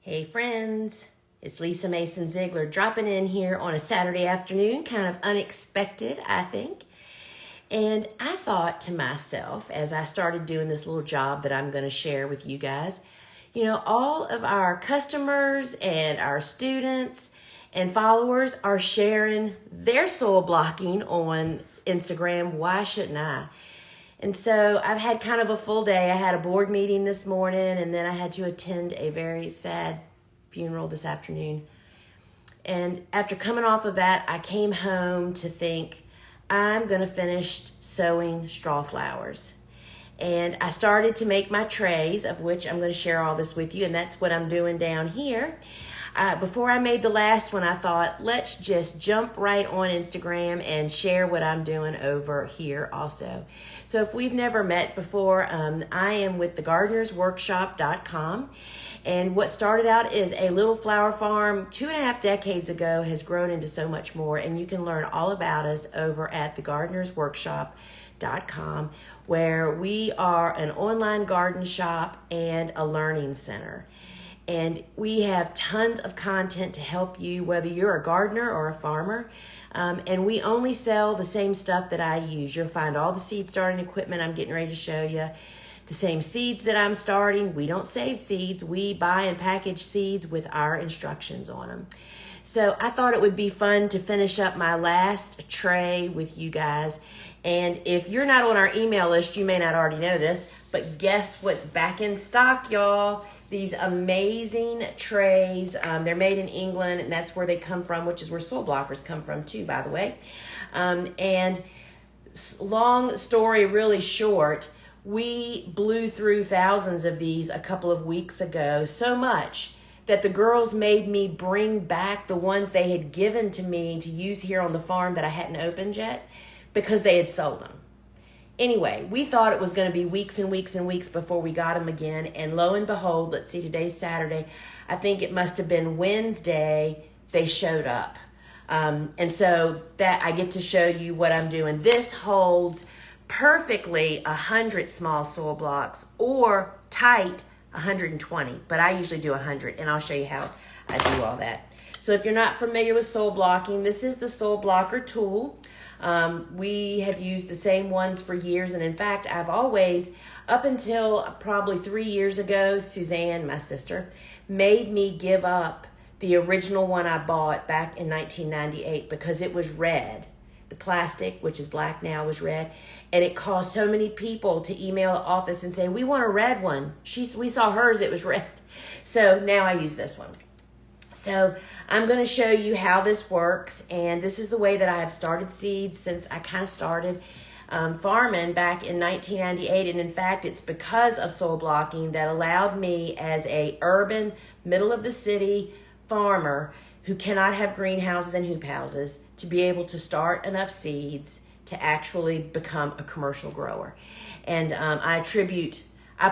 Hey friends, it's Lisa Mason Ziegler dropping in here on a Saturday afternoon, kind of unexpected, I think. And I thought to myself, as I started doing this little job that I'm going to share with you guys, all of our customers and our students and followers are sharing their soil blocking on Instagram. Why shouldn't I? And so I've had kind of a full day. I had a board meeting this morning, and then I had to attend a very sad funeral this afternoon. And after coming off of that, I came home to think, I'm going to finish sowing Strawflowers. And I started to make my trays, of which I'm going to share all this with you, and that's what I'm doing down here. Before I made the last one, I thought, let's just jump right on Instagram and share what I'm doing over here also. So if we've never met before, I am with thegardenersworkshop.com. And what started out as a little flower farm 2.5 decades ago has grown into so much more. And you can learn all about us over at thegardenersworkshop.com, where we are an online garden shop and a learning center. And we have tons of content to help you, whether you're a gardener or a farmer. And we only sell the same stuff that I use. You'll find all the seed starting equipment I'm getting ready to show you. The same seeds that I'm starting. We don't save seeds. We buy and package seeds with our instructions on them. So I thought it would be fun to finish up my last tray with you guys. And if you're not on our email list, you may not already know this, but guess what's back in stock, y'all? These amazing trays. They're made in England, and that's where they come from, which is where soil blockers come from too, by the way. And long story really short, we blew through thousands of these a couple of weeks ago, so much that the girls made me bring back the ones they had given to me to use here on the farm that I hadn't opened yet because they had sold them. Anyway, we thought it was going to be weeks and weeks and weeks before we got them again. And lo and behold, let's see, today's Saturday. I think it must have been Wednesday they showed up. And so that I get to show you what I'm doing. This holds perfectly 100 small soil blocks or tight 120. But I usually do 100, and I'll show you how I do all that. So if you're not familiar with soil blocking, this is the soil blocker tool. We have used the same ones for years, and in fact, I've always, up until probably 3 years ago, Suzanne, my sister, made me give up the original one I bought back in 1998 because it was red. The plastic, which is black now, was red, and it caused so many people to email the office and say, we want a red one. We saw hers, it was red. So now I use this one. So I'm going to show you how this works, and this is the way that I have started seeds since I kind of started farming back in 1998. And in fact, it's because of soil blocking that allowed me, as a urban, middle of the city farmer who cannot have greenhouses and hoop houses, to be able to start enough seeds to actually become a commercial grower. And I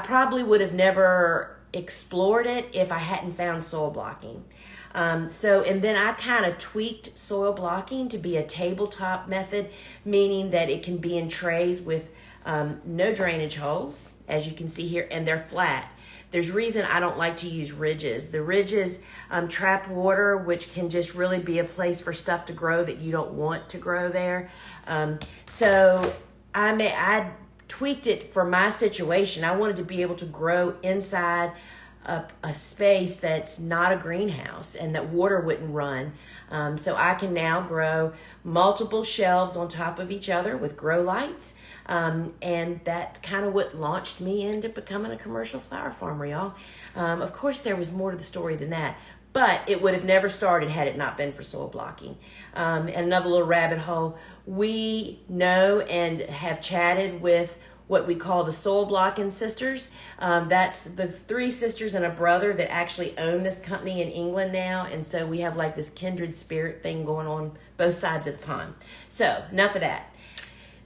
probably would have never explored it if I hadn't found soil blocking. And then I kind of tweaked soil blocking to be a tabletop method, meaning that it can be in trays with no drainage holes, as you can see here, and they're flat. There's reason I don't like to use ridges. The ridges trap water, which can just really be a place for stuff to grow that you don't want to grow there. So I tweaked it for my situation. I wanted to be able to grow inside a space that's not a greenhouse and that water wouldn't run. So I can now grow multiple shelves on top of each other with grow lights. And that's kind of what launched me into becoming a commercial flower farmer, y'all. Of course, there was more to the story than that, but it would have never started had it not been for soil blocking. And another little rabbit hole, we know and have chatted with what we call the soil blocking sisters. That's the 3 sisters and a brother that actually own this company in England now. And so we have like this kindred spirit thing going on both sides of the pond. So enough of that.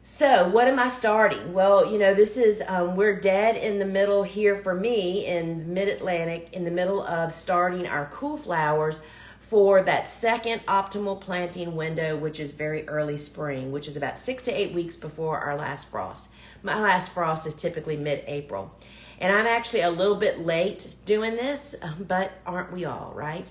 So what am I starting? Well, this is, we're dead in the middle here for me in mid-Atlantic, in the middle of starting our cool flowers for that second optimal planting window, which is very early spring, which is about 6 to 8 weeks before our last frost. My last frost is typically mid-April. And I'm actually a little bit late doing this, but aren't we all, right?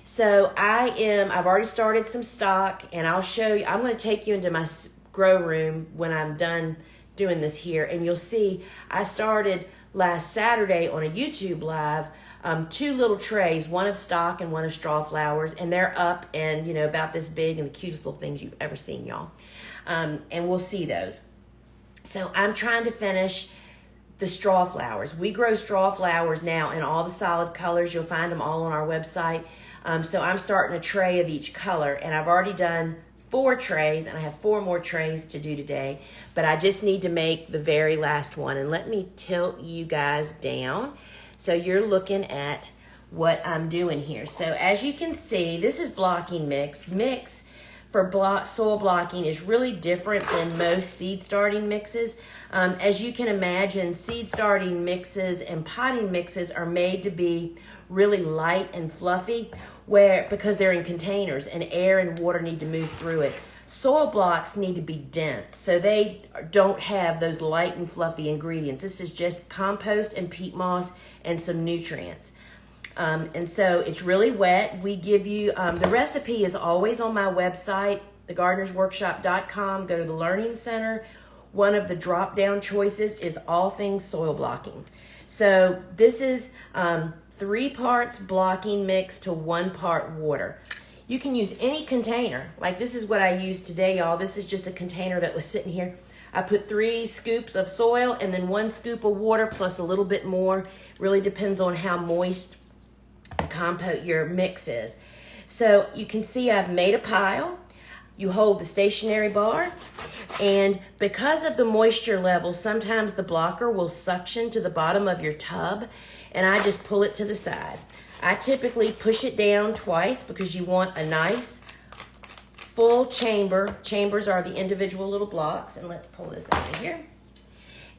So I've already started some stock, and I'll show you, I'm going to take you into my grow room when I'm done doing this here, and you'll see I started last Saturday on a YouTube live, 2 little trays, one of stock and one of Strawflowers, and they're up and, you know, about this big and the cutest little things you've ever seen, y'all. And we'll see those. So I'm trying to finish the Strawflowers. We grow Strawflowers now in all the solid colors. You'll find them all on our website. So I'm starting a tray of each color, and I've already done 4 trays, and I have 4 more trays to do today, but I just need to make the very last one. And let me tilt you guys down so you're looking at what I'm doing here. So as you can see, this is blocking mix. Mix for soil blocking is really different than most seed starting mixes. As you can imagine, seed starting mixes and potting mixes are made to be really light and fluffy because they're in containers and air and water need to move through it. Soil blocks need to be dense, so they don't have those light and fluffy ingredients. This is just compost and peat moss and some nutrients. And so it's really wet. We give you, the recipe is always on my website, thegardenersworkshop.com. Go to the Learning Center. One of the drop-down choices is all things soil blocking. So this is 3 parts blocking mix to 1 part water. You can use any container. Like this is what I used today, y'all. This is just a container that was sitting here. I put 3 scoops of soil and then 1 scoop of water plus a little bit more. Really depends on how moist the compost your mix is. So you can see I've made a pile. You hold the stationary bar, and because of the moisture level, sometimes the blocker will suction to the bottom of your tub, and I just pull it to the side. I typically push it down twice because you want a nice full chamber. Chambers are the individual little blocks, and let's pull this out of here.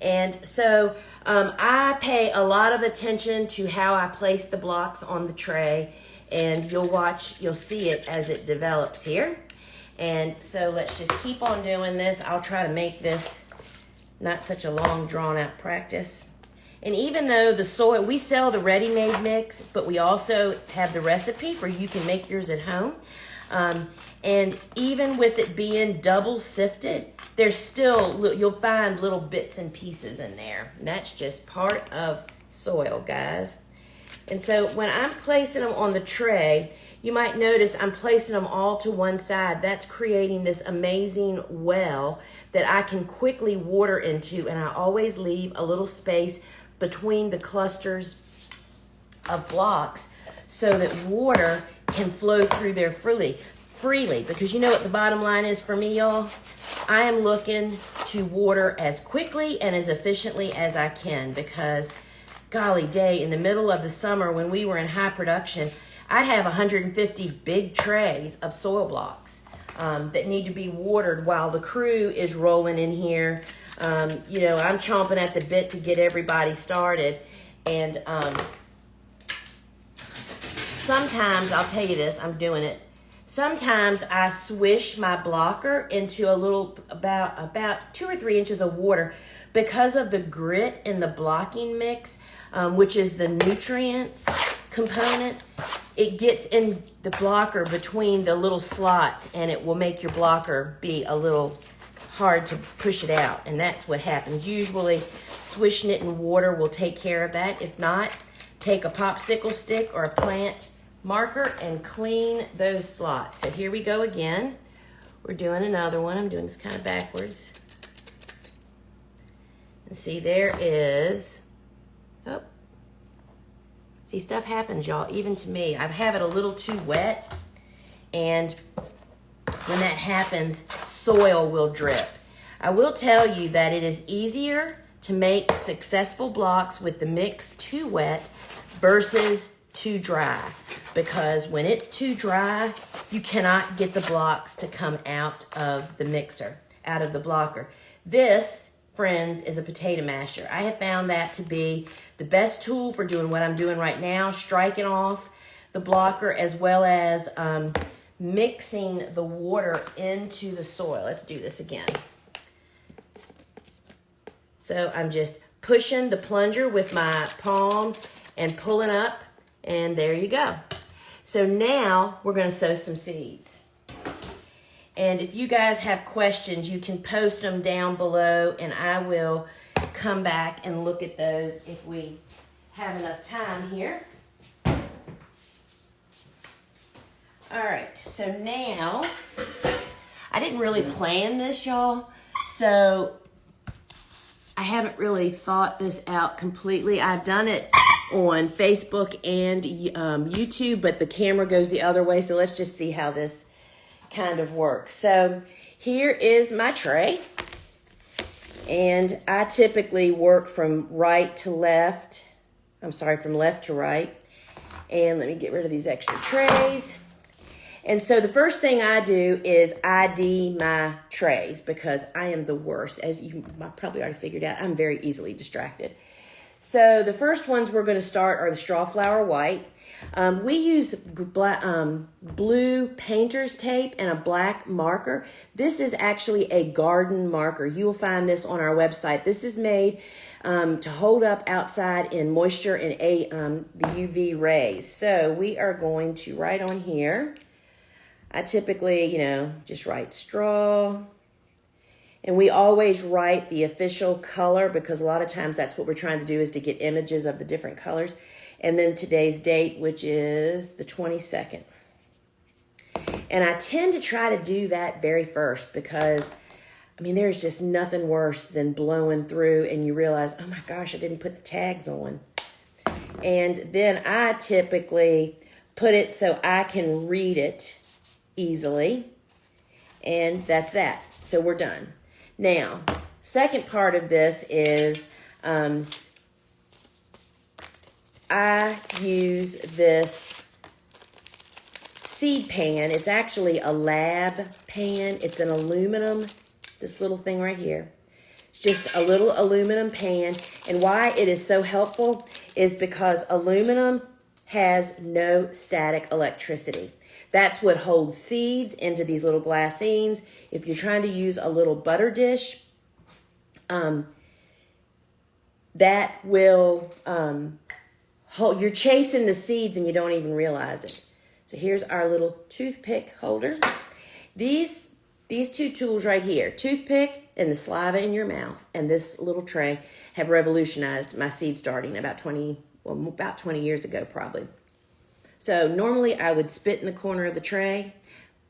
And so I pay a lot of attention to how I place the blocks on the tray, and you'll see it as it develops here. And so let's just keep on doing this. I'll try to make this not such a long, drawn-out practice. And even though the soil, we sell the ready-made mix, but we also have the recipe where you can make yours at home. And even with it being double sifted, there's still, you'll find little bits and pieces in there. And that's just part of soil, guys. And so when I'm placing them on the tray, you might notice I'm placing them all to one side. That's creating this amazing well that I can quickly water into, and I always leave a little space between the clusters of blocks so that water can flow through there freely. Because you know what the bottom line is for me, y'all? I am looking to water as quickly and as efficiently as I can, because golly day, in the middle of the summer when we were in high production, I'd have 150 big trays of soil blocks that need to be watered while the crew is rolling in here. You know, I'm chomping at the bit to get everybody started. And sometimes, I'll tell you this, I'm doing it. Sometimes I swish my blocker into a little, about 2 or 3 inches of water because of the grit in the blocking mix, which is the nutrients component. It gets in the blocker between the little slots, and it will make your blocker be a little hard to push it out, and that's what happens. Usually swishing it in water will take care of that. If not, take a popsicle stick or a plant marker and clean those slots. So here we go again. We're doing another one. I'm doing this kind of backwards. And see, there is, oh, see, stuff happens, y'all, even to me. I have it a little too wet, and when that happens, soil will drip. I will tell you that it is easier to make successful blocks with the mix too wet versus too dry, because when it's too dry, you cannot get the blocks to come out of the mixer, out of the blocker. This, friends, is a potato masher. I have found that to be the best tool for doing what I'm doing right now, striking off the blocker as well as mixing the water into the soil. Let's do this again. So I'm just pushing the plunger with my palm and pulling up, and there you go. So now we're going to sow some seeds. And if you guys have questions, you can post them down below, and I will come back and look at those if we have enough time here. All right, so now, I didn't really plan this, y'all, so I haven't really thought this out completely. I've done it on Facebook and YouTube, but the camera goes the other way, so let's just see how this kind of works. So here is my tray, and I typically work from right to left. I'm sorry, from left to right. And let me get rid of these extra trays. And so the first thing I do is ID my trays, because I am the worst. As you probably already figured out, I'm very easily distracted. So the first ones we're going to start are the Strawflower White. We use blue painter's tape and a black marker. This is actually a garden marker. You will find this on our website. This is made to hold up outside in moisture and the UV rays. So we are going to write on here. I typically, just write straw. And we always write the official color, because a lot of times that's what we're trying to do, is to get images of the different colors. And then today's date, which is the 22nd. And I tend to try to do that very first, because, there's just nothing worse than blowing through and you realize, oh my gosh, I didn't put the tags on. And then I typically put it so I can read it easily. And that's that. So we're done. Now, second part of this is I use this seed pan. It's actually a lab pan. It's an aluminum, this little thing right here. It's just a little aluminum pan. And why it is so helpful is because aluminum has no static electricity. That's what holds seeds into these little glassines. If you're trying to use a little butter dish, that will hold. You're chasing the seeds and you don't even realize it. So here's our little toothpick holder. These two tools right here, toothpick and the saliva in your mouth, and this little tray, have revolutionized my seed starting about 20 years ago, probably. So normally I would spit in the corner of the tray,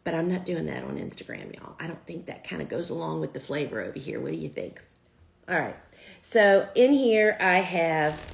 but I'm not doing that on Instagram, y'all. I don't think that kind of goes along with the flavor over here. What do you think? All right. So in here I have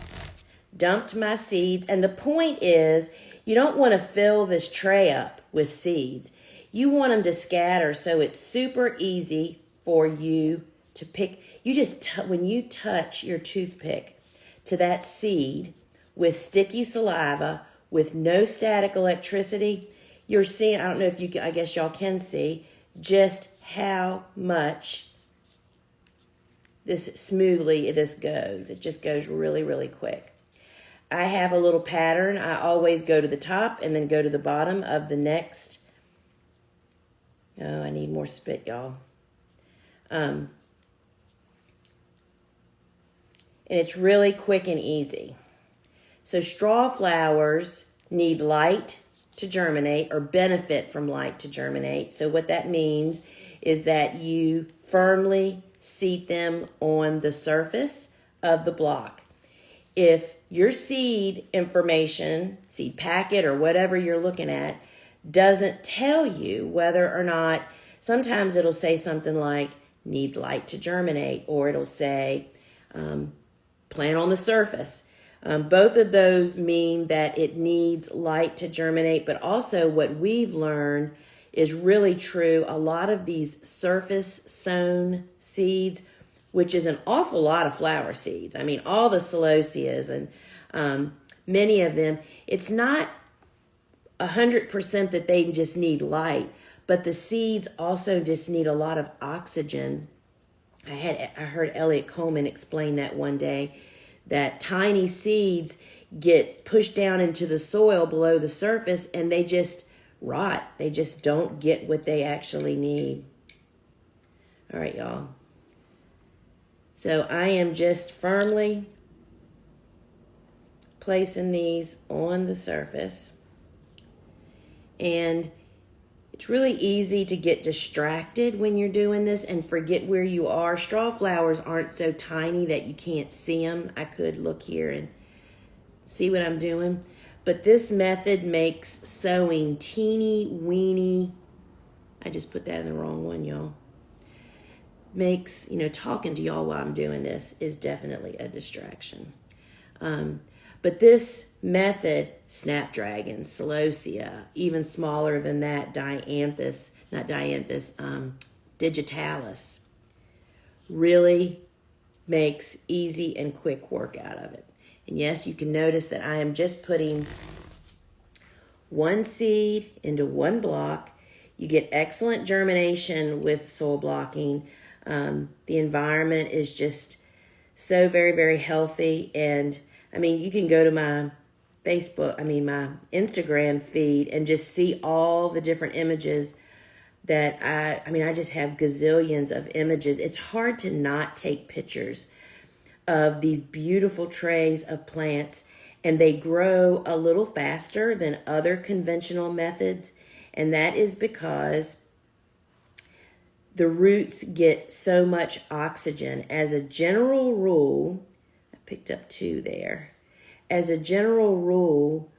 dumped my seeds, and the point is you don't want to fill this tray up with seeds. You want them to scatter so it's super easy for you to pick. You just, when you touch your toothpick to that seed with sticky saliva, with no static electricity, you're seeing, I don't know if you can, I guess y'all can see just how much this goes. It just goes really, really quick. I have a little pattern. I always go to the top and then go to the bottom of the next. Oh, I need more spit, y'all. And it's really quick and easy. So Strawflowers need light to germinate, or benefit from light to germinate. So what that means is that you firmly seat them on the surface of the block. If your seed information, seed packet or whatever you're looking at, doesn't tell you whether or not, sometimes it'll say something like needs light to germinate, or it'll say plant on the surface. Both of those mean that it needs light to germinate, but also what we've learned is really true. A lot of these surface sown seeds, which is an awful lot of flower seeds. All the celosias and many of them, it's not 100% that they just need light, but the seeds also just need a lot of oxygen. I heard Elliot Coleman explain that one day, that tiny seeds get pushed down into the soil below the surface and they just rot. They just don't get what they actually need. All right, y'all. So I am just firmly placing these on the surface. And it's really easy to get distracted when you're doing this and forget where you are. Straw flowers aren't so tiny that you can't see them. I could look here and see what I'm doing. But this method makes sewing teeny weeny. I just put that in the wrong one, y'all. Makes, talking to y'all while I'm doing this is definitely a distraction. But this method, snapdragons, celosia, even smaller than that, digitalis, really makes easy and quick work out of it. And yes, you can notice that I am just putting one seed into one block. You get excellent germination with soil blocking. The environment is just so very, very healthy. And you can go to my my Instagram feed and just see all the different images that I just have gazillions of images. It's hard to not take pictures of these beautiful trays of plants, and they grow a little faster than other conventional methods. And that is because the roots get so much oxygen. As a general rule, I picked up 2 there. As a general rule,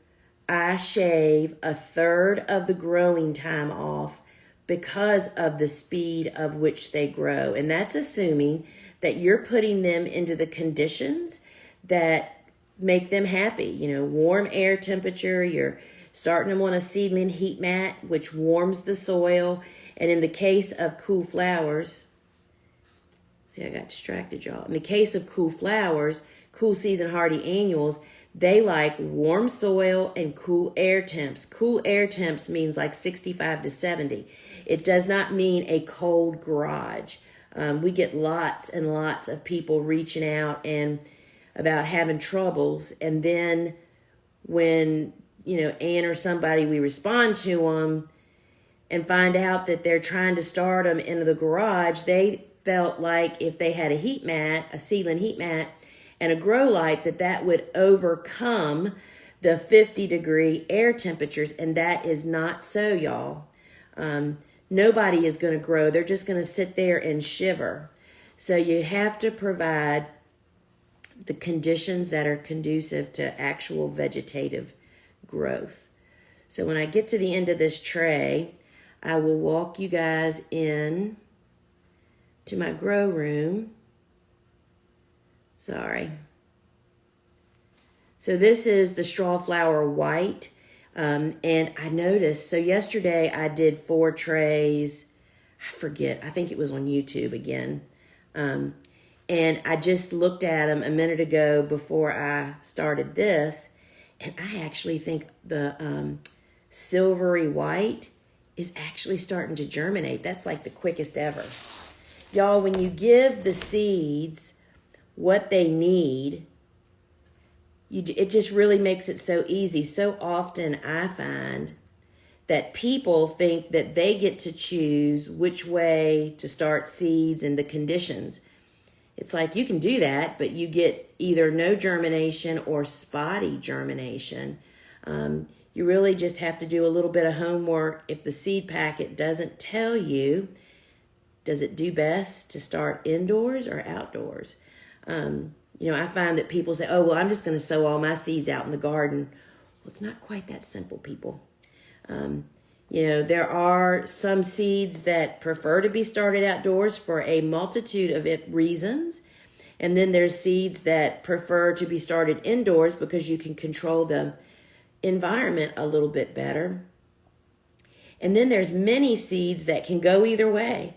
I shave a third of the growing time off because of the speed of which they grow. And that's assuming that you're putting them into the conditions that make them happy. Warm air temperature, you're starting them on a seedling heat mat, which warms the soil. And in the case of cool flowers, see, I got distracted, y'all. In the case of cool flowers, cool season hardy annuals, they like warm soil and cool air temps. Cool air temps means like 65 to 70. It does not mean a cold garage. We get lots and lots of people reaching out and about having troubles. And then when, Ann or somebody, we respond to them and find out that they're trying to start them into the garage, they felt like if they had a heat mat, a seedling heat mat, and a grow light, that would overcome the 50-degree air temperatures. And that is not so, y'all. Nobody is going to grow. They're just going to sit there and shiver. So you have to provide the conditions that are conducive to actual vegetative growth. So when I get to the end of this tray, I will walk you guys in to my grow room. Sorry. So this is the Strawflower White. And I noticed, so yesterday I did 4 trays. I think it was on YouTube again. And I just looked at them a minute ago before I started this. And I actually think the silvery white is actually starting to germinate. That's like the quickest ever. Y'all, when you give the seeds what they need, it just really makes it so easy. So often I find that people think that they get to choose which way to start seeds and the conditions. It's like you can do that, but you get either no germination or spotty germination. You really just have to do a little bit of homework. If the seed packet doesn't tell you, does it do best to start indoors or outdoors? I find that people say, oh, well, I'm just going to sow all my seeds out in the garden. Well, it's not quite that simple, people. There are some seeds that prefer to be started outdoors for a multitude of reasons. And then there's seeds that prefer to be started indoors because you can control the environment a little bit better. And then there's many seeds that can go either way.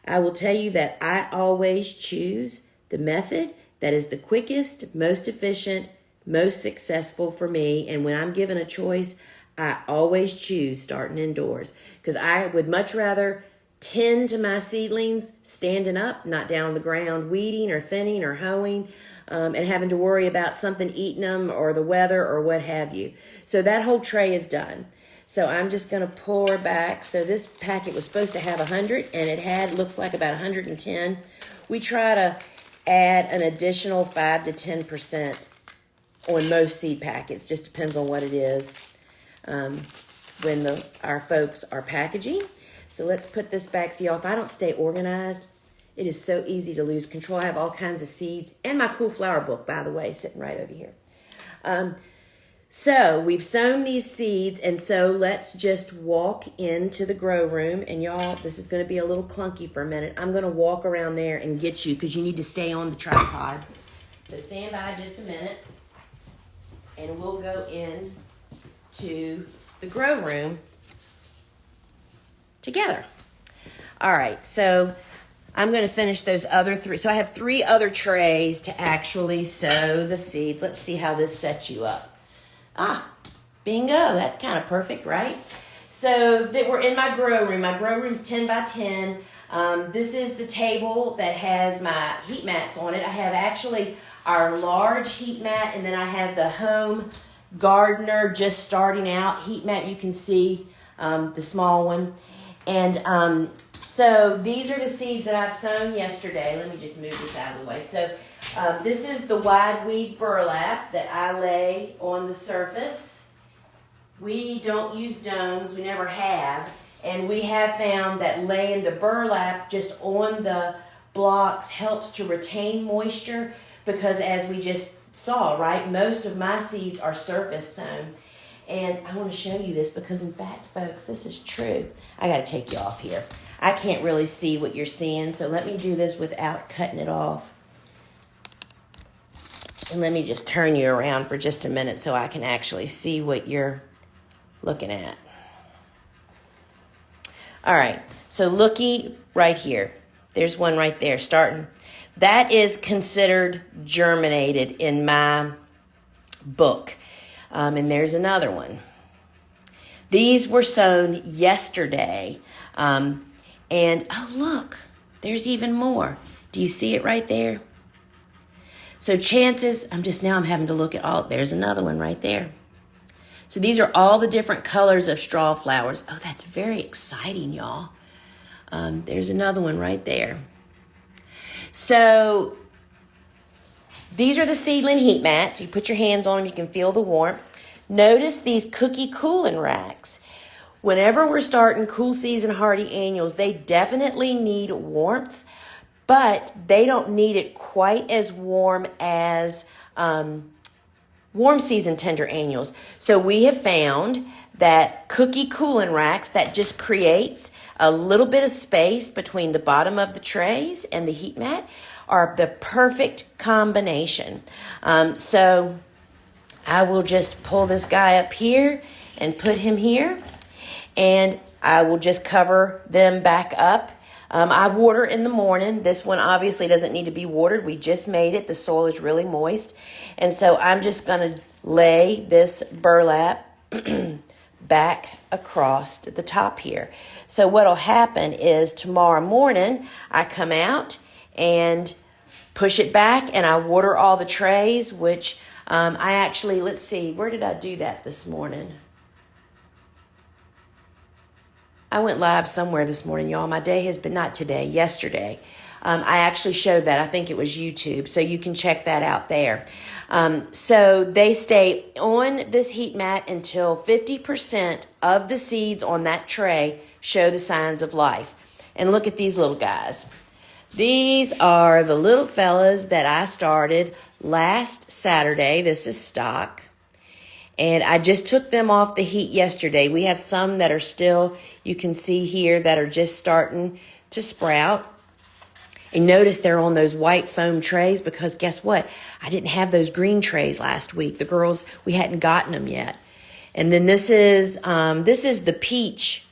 I will tell you that I always choose the method that is the quickest, most efficient, most successful for me. And when I'm given a choice, I always choose starting indoors because I would much rather tend to my seedlings standing up, not down on the ground, weeding or thinning or hoeing, and having to worry about something eating them or the weather or what have you. So that whole tray is done. So I'm just going to pour back. So this packet was supposed to have 100 and it looks like about 110. We try to add an additional 5 to 10% on most seed packets. Just depends on what it is when our folks are packaging. So let's put this back. So y'all, if I don't stay organized, it is so easy to lose control. I have all kinds of seeds and my cool flower book, by the way, sitting right over here. So we've sown these seeds, and so let's just walk into the grow room. And y'all, this is going to be a little clunky for a minute. I'm going to walk around there and get you because you need to stay on the tripod. So stand by just a minute, and we'll go in to the grow room together. All right, so I'm going to finish those other 3. So I have 3 other trays to actually sow the seeds. Let's see how this sets you up. Bingo. That's kind of perfect, right? So that we're in my grow room. My grow room's 10 by 10. This is the table that has my heat mats on it. I have actually our large heat mat, and then I have the home gardener just starting out heat mat. You can see the small one. And so these are the seeds that I've sown yesterday. Let me just move this out of the way. So this is the wide weed burlap that I lay on the surface. We don't use domes. We never have. And we have found that laying the burlap just on the blocks helps to retain moisture because, as we just saw, right, most of my seeds are surface sown. And I want to show you this because, in fact, folks, this is true. I got to take you off here. I can't really see what you're seeing, so let me do this without cutting it off. And let me just turn you around for just a minute so I can actually see what you're looking at. All right, so looky right here. There's one right there starting. That is considered germinated in my book. And there's another one. These were sown yesterday. And, oh, look, there's even more. Do you see it right there? So chances, I'm having to look at all, there's another one right there. So these are all the different colors of straw flowers. Oh, that's very exciting, y'all. There's another one right there. So these are the seedling heat mats. You put your hands on them, you can feel the warmth. Notice these cookie cooling racks. Whenever we're starting cool season hardy annuals, they definitely need warmth, but they don't need it quite as warm as warm season tender annuals. So we have found that cookie cooling racks, that just creates a little bit of space between the bottom of the trays and the heat mat, are the perfect combination. So I will just pull this guy up here and put him here, and I will just cover them back up. I water in the morning. This one obviously doesn't need to be watered. We just made it. The soil is really moist. And so I'm just going to lay this burlap back across the top here. So what'll happen is tomorrow morning I come out and push it back and I water all the trays, which I actually, let's see, where did I do that this morning? I went live somewhere this morning, y'all. My day has been, not today, yesterday. I actually showed that. I think it was YouTube, so you can check that out there. So they stay on this heat mat until 50% of the seeds on that tray show the signs of life. And look at these little guys. These are the little fellas that I started last Saturday. This is stock. And I just took them off the heat yesterday. We have some that are still, you can see here, that are just starting to sprout. And notice they're on those white foam trays because guess what? I didn't have those green trays last week. The girls, we hadn't gotten them yet. And then this is the peach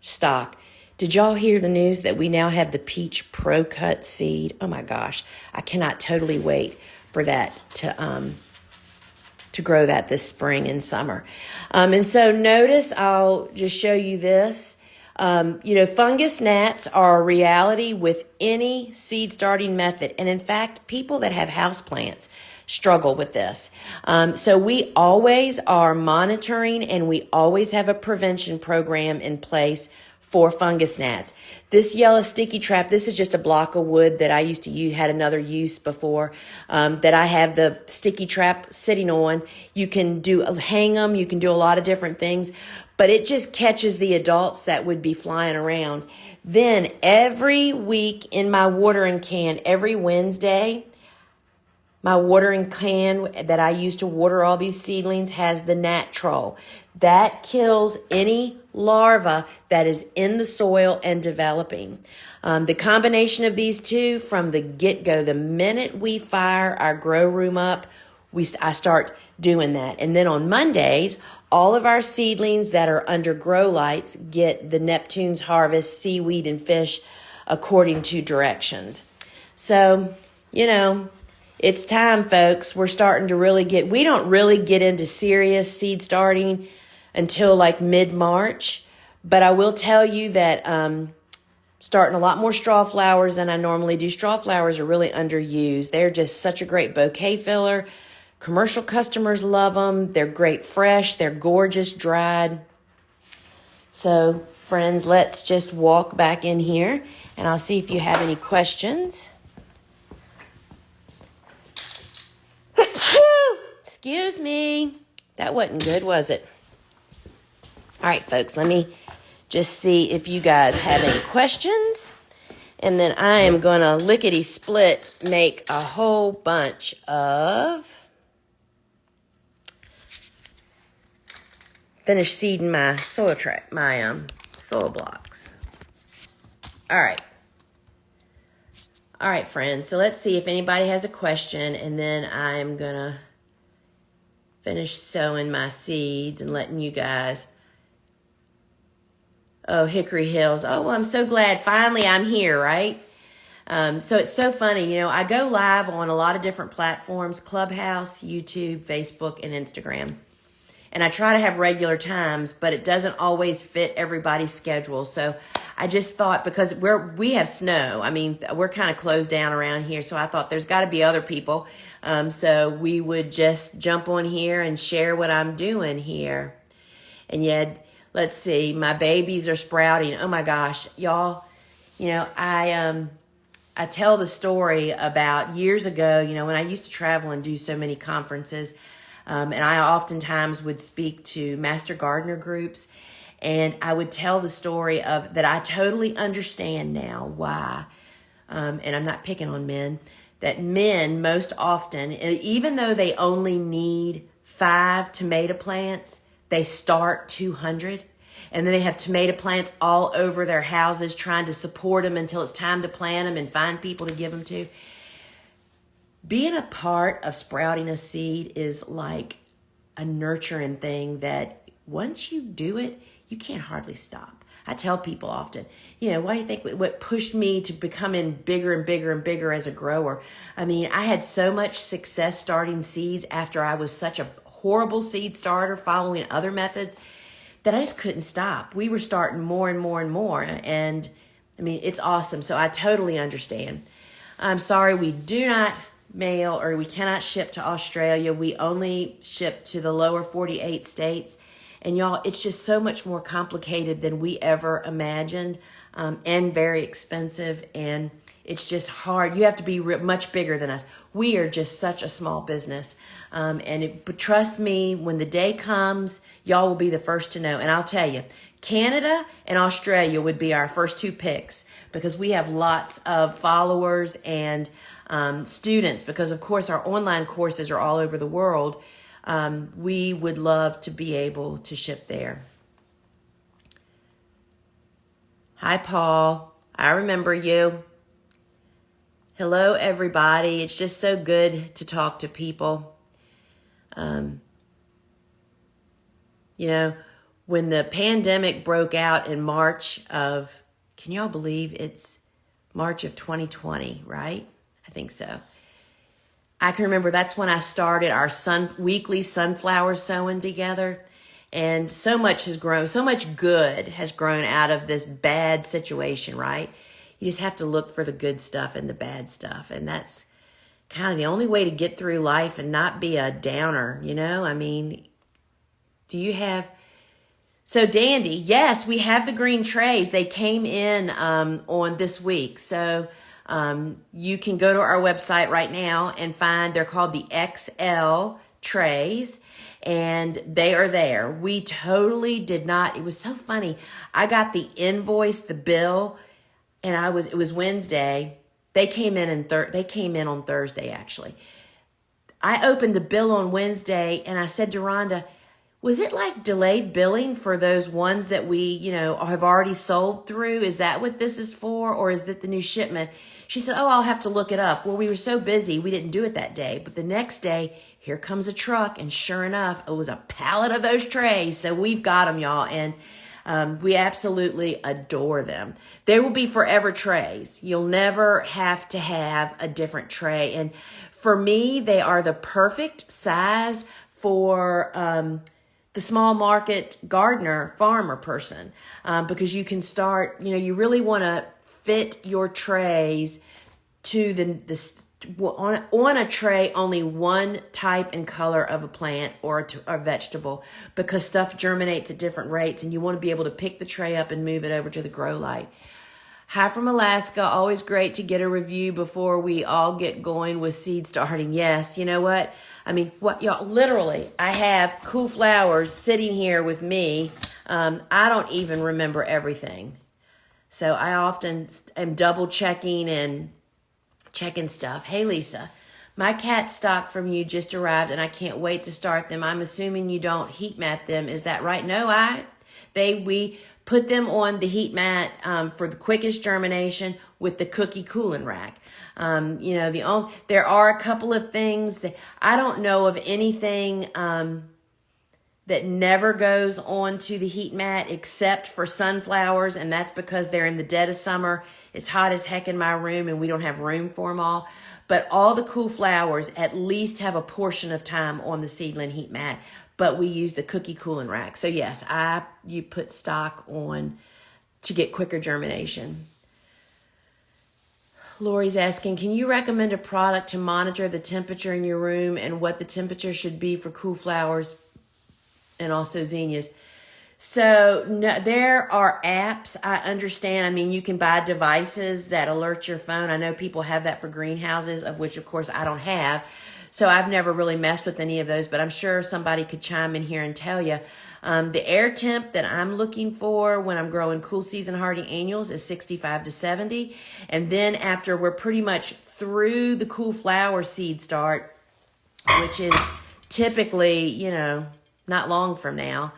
stock. Did y'all hear the news that we now have the peach pro cut seed? Oh my gosh, I cannot totally wait for that to grow that this spring and summer. And so notice, I'll just show you this. Fungus gnats are a reality with any seed starting method. And in fact, people that have houseplants struggle with this. So we always are monitoring and we always have a prevention program in place for fungus gnats. This yellow sticky trap, this is just a block of wood that I used to use, had another use before, that I have the sticky trap sitting on. You can hang them, you can do a lot of different things, but it just catches the adults that would be flying around. Then every week in my watering can, every Wednesday, my watering can that I use to water all these seedlings has the gnat troll. That kills any larva that is in the soil and developing. The combination of these two from the get-go, the minute we fire our grow room up, I start doing that. And then on Mondays, all of our seedlings that are under grow lights get the Neptune's Harvest seaweed and fish according to directions. So, it's time, folks. We're starting to we don't really get into serious seed starting until like mid-March. But I will tell you that starting a lot more Strawflowers than I normally do. Strawflowers are really underused. They're just such a great bouquet filler. Commercial customers love them. They're great fresh. They're gorgeous dried. So, friends, let's just walk back in here and I'll see if you have any questions. Excuse me. That wasn't good, was it? All right, folks, let me just see if you guys have any questions. And then I am going to lickety-split make a whole bunch of... finish seeding my soil soil blocks. All right. All right, friends. So let's see if anybody has a question, and then I'm going to finish sowing my seeds and letting you guys... Oh, Hickory Hills. Oh, well, I'm so glad. Finally, I'm here, right? So it's so funny. I go live on a lot of different platforms, Clubhouse, YouTube, Facebook, and Instagram. And I try to have regular times, but it doesn't always fit everybody's schedule. So I just thought, because we have snow, we're kind of closed down around here. So I thought there's got to be other people. So we would just jump on here and share what I'm doing here. And yet, let's see, my babies are sprouting. Oh my gosh, y'all, I tell the story about years ago, when I used to travel and do so many conferences. And I oftentimes would speak to master gardener groups, and I would tell the story of that I totally understand now why, and I'm not picking on men, that men most often, even though they only need 5 tomato plants, they start 200. And then they have tomato plants all over their houses trying to support them until it's time to plant them and find people to give them to. Being a part of sprouting a seed is like a nurturing thing that once you do it, you can't hardly stop. I tell people often, why do you think what pushed me to becoming bigger and bigger and bigger as a grower? I had so much success starting seeds after I was such a horrible seed starter following other methods that I just couldn't stop. We were starting more and more and more. And it's awesome. So I totally understand. I'm sorry we do not mail or we cannot ship to Australia. We only ship to the lower 48 states. And y'all, it's just so much more complicated than we ever imagined, and very expensive. And it's just hard. You have to be much bigger than us. We are just such a small business. But trust me, when the day comes, y'all will be the first to know. And I'll tell you, Canada and Australia would be our first 2 picks because we have lots of followers and students, because of course our online courses are all over the world. We would love to be able to ship there. Hi, Paul. I remember you. Hello, everybody. It's just so good to talk to people. When the pandemic broke out in March of, can y'all believe it's March of 2020, right? I think so. I can remember that's when I started our weekly sunflower sowing together. And so much has grown, so much good has grown out of this bad situation, right? You just have to look for the good stuff and the bad stuff. And that's kind of the only way to get through life and not be a downer, Do you have So Dandy, yes, we have the green trays. They came in on this week. So you can go to our website right now and find, they're called the XL trays, and they are there. We totally did not, it was so funny. I got the invoice, the bill, and it was Wednesday. They came in they came in on Thursday actually. I opened the bill on Wednesday and I said to Rhonda, was it like delayed billing for those ones that we, have already sold through? Is that what this is for? Or is that the new shipment? She said, oh, I'll have to look it up. Well, we were so busy, we didn't do it that day. But the next day, here comes a truck. And sure enough, it was a pallet of those trays. So we've got them, y'all. And we absolutely adore them. They will be forever trays. You'll never have to have a different tray. And for me, they are the perfect size for the small market gardener, farmer person, because you can start, you really want to fit your trays to on a tray, only one type and color of a plant or a vegetable, because stuff germinates at different rates and you want to be able to pick the tray up and move it over to the grow light. Hi from Alaska. Always great to get a review before we all get going with seed starting. Yes, you know what? Y'all, literally, I have Cool Flowers sitting here with me. I don't even remember everything. So I often am double checking and checking stuff. Hey, Lisa, my cat stock from you just arrived and I can't wait to start them. I'm assuming you don't heat mat them. Is that right? No, we put them on the heat mat for the quickest germination with the cookie cooling rack. There are a couple of things that I don't know of anything that never goes onto the heat mat except for sunflowers, and that's because they're in the dead of summer. It's hot as heck in my room and we don't have room for them all. But all the cool flowers at least have a portion of time on the seedling heat mat, but we use the cookie cooling rack. So yes, you put stock on to get quicker germination. Lori's asking, can you recommend a product to monitor the temperature in your room and what the temperature should be for cool flowers and also zinnias? So no, there are apps. I understand. You can buy devices that alert your phone. I know people have that for greenhouses, of which, of course, I don't have. So I've never really messed with any of those, but I'm sure somebody could chime in here and tell you. The air temp that I'm looking for when I'm growing cool season hardy annuals is 65 to 70. And then after we're pretty much through the cool flower seed start, which is typically, not long from now,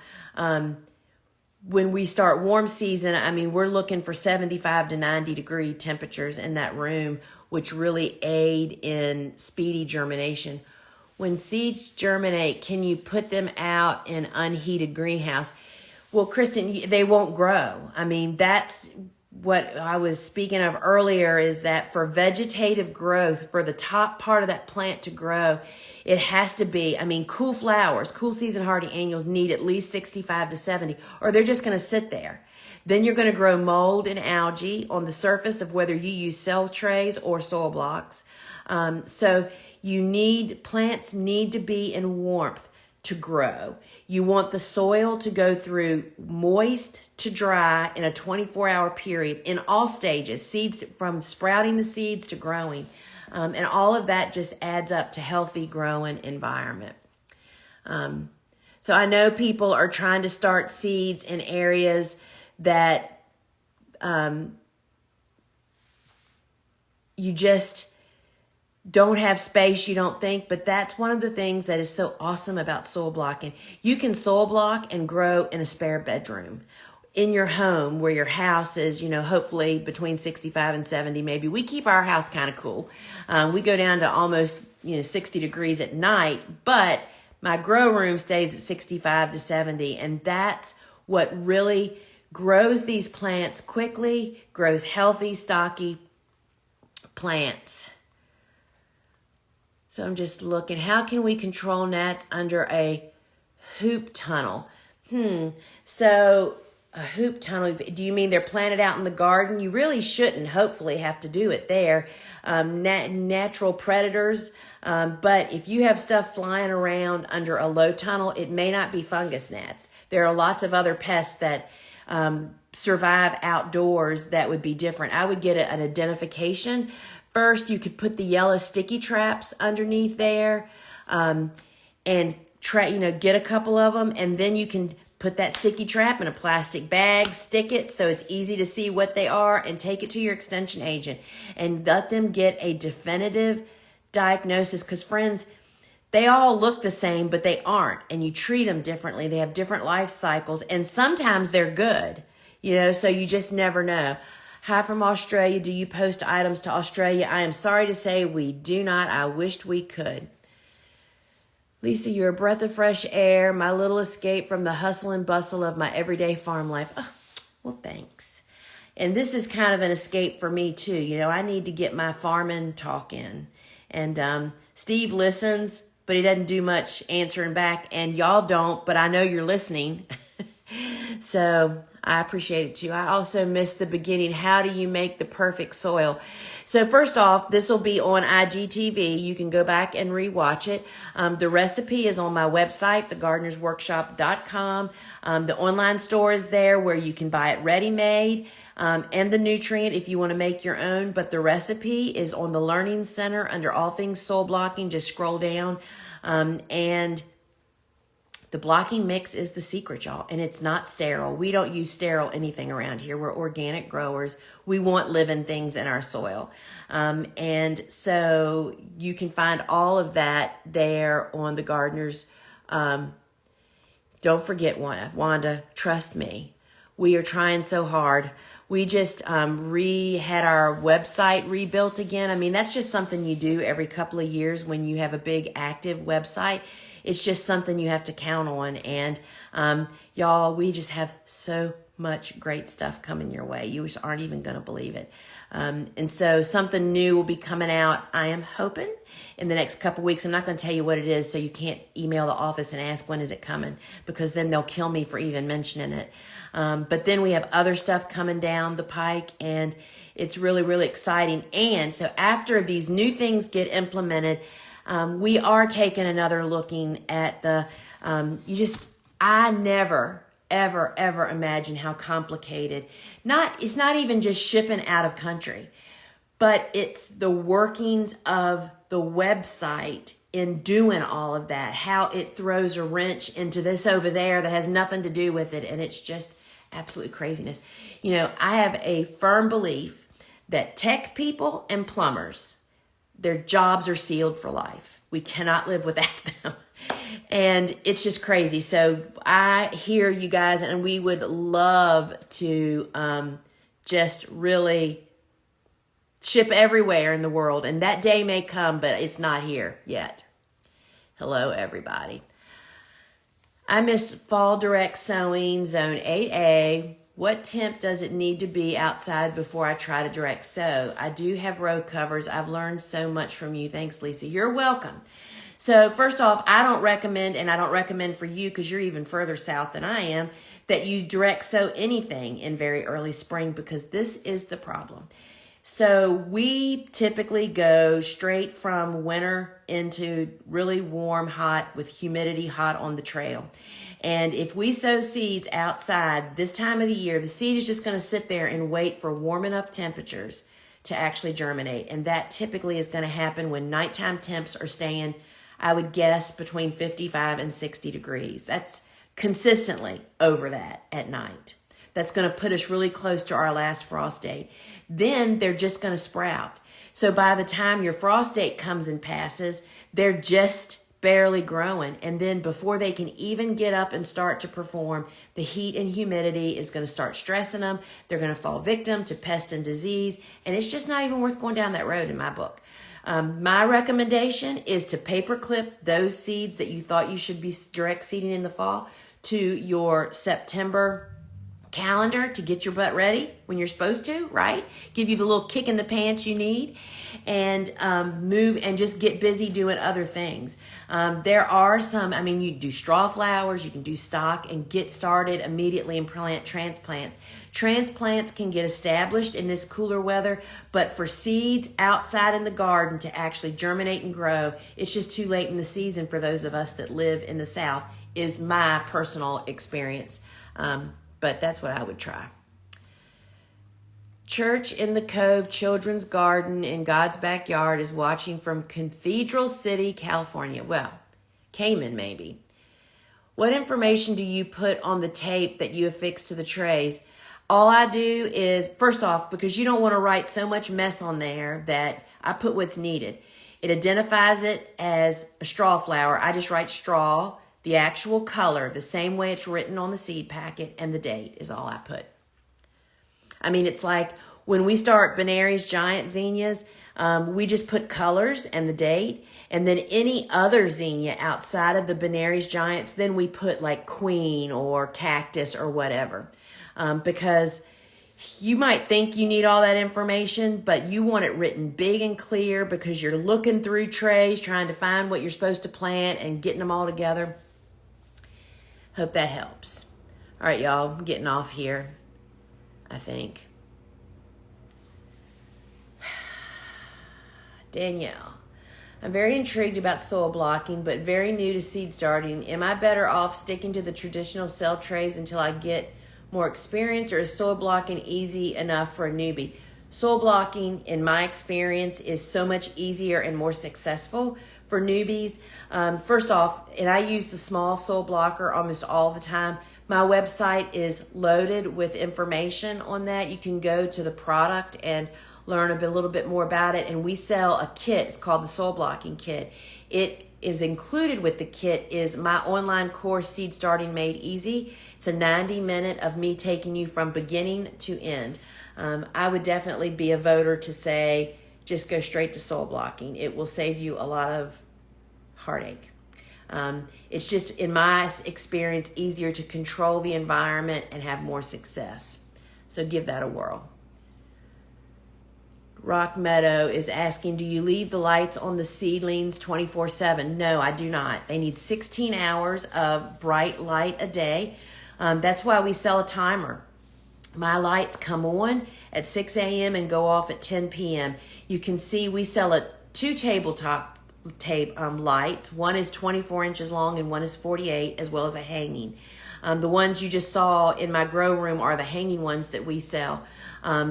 when we start warm season, we're looking for 75 to 90 degree temperatures in that room, which really aid in speedy germination. When seeds germinate, can you put them out in unheated greenhouse? Well, Kristen, they won't grow. That's what I was speaking of earlier, is that for vegetative growth, for the top part of that plant to grow, it has to be, cool flowers, cool season hardy annuals need at least 65 to 70, or they're just going to sit there. Then you're going to grow mold and algae on the surface of whether you use cell trays or soil blocks. So plants need to be in warmth to grow. You want the soil to go through moist to dry in a 24-hour period in all stages, seeds from sprouting the seeds to growing. And all of that just adds up to healthy growing environment. So I know people are trying to start seeds in areas that you just don't have space, you don't think, but that's one of the things that is so awesome about soil blocking. You can soil block and grow in a spare bedroom in your home where your house is, hopefully between 65 and 70 maybe. We keep our house kind of cool. We go down to almost, 60 degrees at night, but my grow room stays at 65 to 70, and that's what really grows these plants quickly, grows healthy, stocky plants. So I'm just looking, how can we control gnats under a hoop tunnel? So A hoop tunnel, do you mean they're planted out in the garden? You really shouldn't, hopefully, have to do it there. Natural predators, but if you have stuff flying around under a low tunnel, it may not be fungus gnats. There are lots of other pests that survive outdoors that would be different. I would get an identification. First, you could put the yellow sticky traps underneath there and get a couple of them, and then you can put that sticky trap in a plastic bag, stick it so it's easy to see what they are, and take it to your extension agent and let them get a definitive diagnosis. Because friends, they all look the same, but they aren't, and you treat them differently. They have different life cycles, and sometimes they're good, so you just never know. Hi from Australia. Do you post items to Australia? I am sorry to say we do not. I wished we could. Lisa, you're a breath of fresh air, my little escape from the hustle and bustle of my everyday farm life. Oh, well, thanks. And this is kind of an escape for me, too. I need to get my farming talk in. And Steve listens, but he doesn't do much answering back. And y'all don't, but I know you're listening. So I appreciate it, too. I also missed the beginning. How do you make the perfect soil? So first off, this will be on IGTV. You can go back and rewatch it. The recipe is on my website, thegardenersworkshop.com. The online store is there where you can buy it ready-made, and the nutrient if you want to make your own. But the recipe is on the Learning Center under All Things Soil Blocking. Just scroll down. And the blocking mix is the secret, y'all, and it's not sterile. We don't use sterile anything around here. We're organic growers. We want living things in our soil. And so you can find all of that there on the Gardeners. Don't forget, Wanda, trust me. We are trying so hard. We just had our website rebuilt again. I mean, that's just something you do every couple of years when you have a big active website. It's just something you have to count on. And y'all, we just have so much great stuff coming your way. You just aren't even going to believe it. And so something new will be coming out, I am hoping, in the next couple weeks. I'm not going to tell you what it is, so you can't email the office and ask when is it coming, because then they'll kill me for even mentioning it. But then we have other stuff coming down the pike, and it's really, really exciting. And so after these new things get implemented, we are taking another looking at the, I never, ever imagine how complicated, it's not even just shipping out of country, but it's the workings of the website in doing all of that, how it throws a wrench into this over there that has nothing to do with it. And it's just absolute craziness. I have a firm belief that tech people and plumbers, their jobs are sealed for life. We cannot live without them. And it's just crazy. So I hear you guys, and we would love to just really ship everywhere in the world. And that day may come, but it's not here yet. Hello, everybody. I missed fall direct sowing, zone 8A. What temp does it need to be outside before I try to direct sow? I do have row covers. I've learned so much from you. Thanks, Lisa. You're welcome. So first off, I don't recommend, and I don't recommend for you because you're even further south than I am, that you direct sow anything in very early spring, because this is the problem. So we typically go straight from winter into really warm, hot, with humidity hot on the trail. And if we sow seeds outside this time of the year, the seed is just going to sit there and wait for warm enough temperatures to actually germinate. And that typically is going to happen when nighttime temps are staying, I would guess, between 55 and 60 degrees. That's consistently over that at night. That's going to put us really close to our last frost date. Then they're just going to sprout. So by the time your frost date comes and passes, they're just barely growing. And then before they can even get up and start to perform, the heat and humidity is going to start stressing them. They're going to fall victim to pest and disease. And it's just not even worth going down that road in my book. My recommendation is to paperclip those seeds that you thought you should be direct seeding in the fall to your September calendar to get your butt ready when you're supposed to, right? Give you the little kick in the pants you need, and move and just get busy doing other things. There are some, you do Strawflowers, you can do stock, and get started immediately and plant transplants. Transplants can get established in this cooler weather, but for seeds outside in the garden to actually germinate and grow, it's just too late in the season for those of us that live in the South, is my personal experience. But that's what I would try. Church in the Cove Children's Garden in God's Backyard is watching from Cathedral City, California. Well, Cayman maybe. What information do you put on the tape that you affix to the trays? All I do is, first off, because you don't want to write so much mess on there, that I put what's needed. It identifies it as a straw flower. I just write straw, the actual color, the same way it's written on the seed packet, and the date is all I put. It's like when we start Benary's giant zinnias, we just put colors and the date, and then any other zinnia outside of the Benary's giants, then we put like queen or cactus or whatever. Because you might think you need all that information, but you want it written big and clear because you're looking through trays, trying to find what you're supposed to plant and getting them all together. Hope that helps. All right, y'all, I'm getting off here, I think. Danielle, I'm very intrigued about soil blocking, but very new to seed starting. Am I better off sticking to the traditional cell trays until I get more experience, or is soil blocking easy enough for a newbie? Soil blocking, in my experience, is so much easier and more successful for newbies. First off, and I use the small soil blocker almost all the time. My website is loaded with information on that. You can go to the product and learn a little bit more about it. And we sell a kit. It's called the Soil Blocking Kit. It is included with the kit is my online course, Seed Starting Made Easy. It's a 90-minute of me taking you from beginning to end. I would definitely be a voter to say, just go straight to soil blocking. It will save you a lot of heartache. It's just, in my experience, easier to control the environment and have more success. So give that a whirl. Rock Meadow is asking, do you leave the lights on the seedlings 24/7? No, I do not. They need 16 hours of bright light a day. That's why we sell a timer. My lights come on at 6 a.m. and go off at 10 p.m. You can see we sell two tabletop lights. One is 24 inches long and one is 48, as well as a hanging. The ones you just saw in my grow room are the hanging ones that we sell.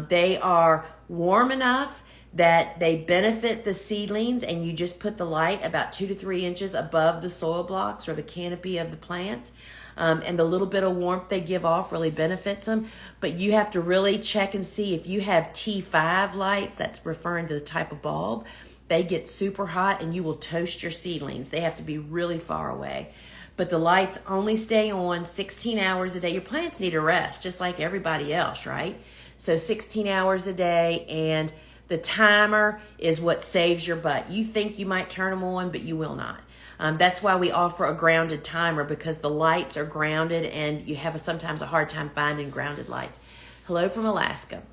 They are warm enough that they benefit the seedlings, and you just put the light about 2 to 3 inches above the soil blocks or the canopy of the plants. And the little bit of warmth they give off really benefits them. But you have to really check and see if you have T5 lights, that's referring to the type of bulb. They get super hot and you will toast your seedlings. They have to be really far away. But the lights only stay on 16 hours a day. Your plants need a rest, just like everybody else, right? So 16 hours a day, and the timer is what saves your butt. You think you might turn them on, but you will not. That's why we offer a grounded timer, because the lights are grounded and you have sometimes a hard time finding grounded lights. Hello from Alaska.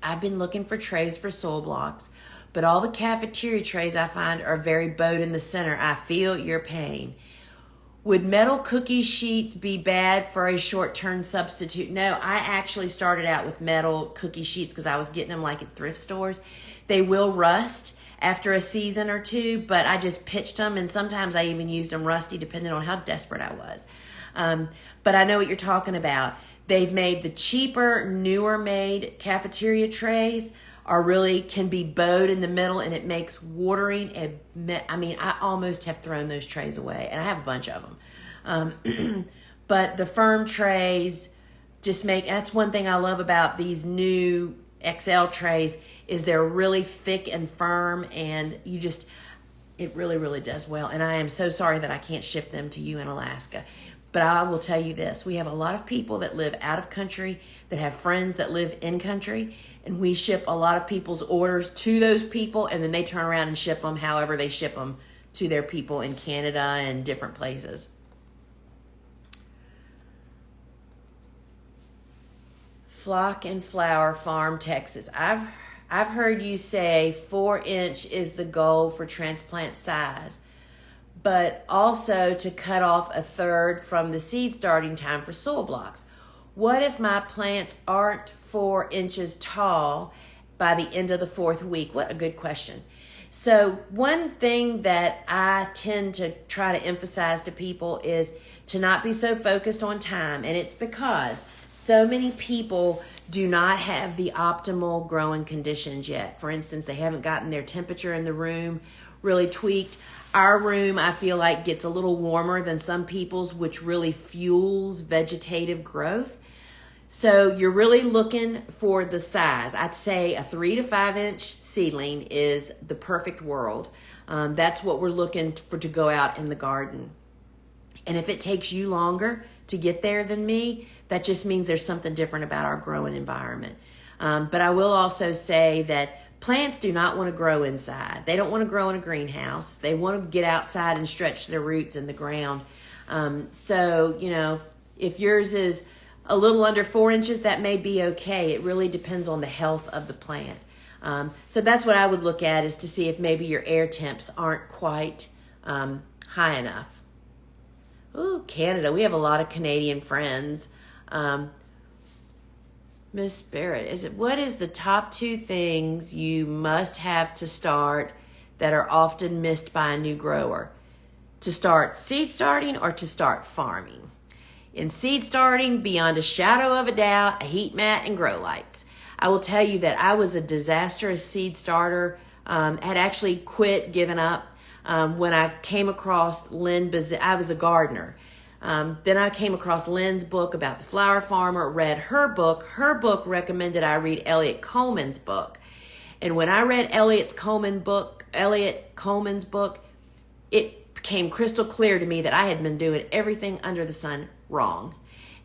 I've been looking for trays for soil blocks, but all the cafeteria trays I find are very bowed in the center. I feel your pain. Would metal cookie sheets be bad for a short-term substitute? No, I actually started out with metal cookie sheets because I was getting them like at thrift stores. They will rust after a season or two, but I just pitched them, and sometimes I even used them rusty depending on how desperate I was. But I know what you're talking about. They've made the cheaper, newer made cafeteria trays can be bowed in the middle, and it makes watering. I almost have thrown those trays away, and I have a bunch of them. But the firm trays that's one thing I love about these new XL trays is they're really thick and firm, and it really, really does well. And I am so sorry that I can't ship them to you in Alaska. But I will tell you this, we have a lot of people that live out of country that have friends that live in country, and we ship a lot of people's orders to those people, and then they turn around and ship them however they ship them to their people in Canada and different places. Flock and Flower Farm, Texas. I've heard you say 4-inch is the goal for transplant size, but also to cut off 1/3 from the seed starting time for soil blocks. What if my plants aren't 4 inches tall by the end of the 4th week? What a good question. So one thing that I tend to try to emphasize to people is to not be so focused on time. And it's because so many people do not have the optimal growing conditions yet. For instance, they haven't gotten their temperature in the room really tweaked. Our room, I feel like, gets a little warmer than some people's, which really fuels vegetative growth. So you're really looking for the size. I'd say a 3 to 5 inch seedling is the perfect world. That's what we're looking for to go out in the garden. And if it takes you longer to get there than me, that just means there's something different about our growing environment. But I will also say that plants do not want to grow inside. They don't want to grow in a greenhouse. They want to get outside and stretch their roots in the ground. So, if yours is a little under 4 inches, that may be okay. It really depends on the health of the plant. So that's what I would look at, is to see if maybe your air temps aren't quite high enough. Ooh, Canada. We have a lot of Canadian friends. Miss Barrett, what is the top 2 things you must have to start that are often missed by a new grower? To start seed starting or to start farming? In seed starting, beyond a shadow of a doubt, a heat mat and grow lights. I will tell you that I was a disastrous seed starter, had actually quit, given up, when I came across I was a gardener. Then I came across Lynn's book about the flower farmer, read her book. Her book recommended I read Elliot Coleman's book. And when I read Elliot Coleman's book, it became crystal clear to me that I had been doing everything under the sun wrong.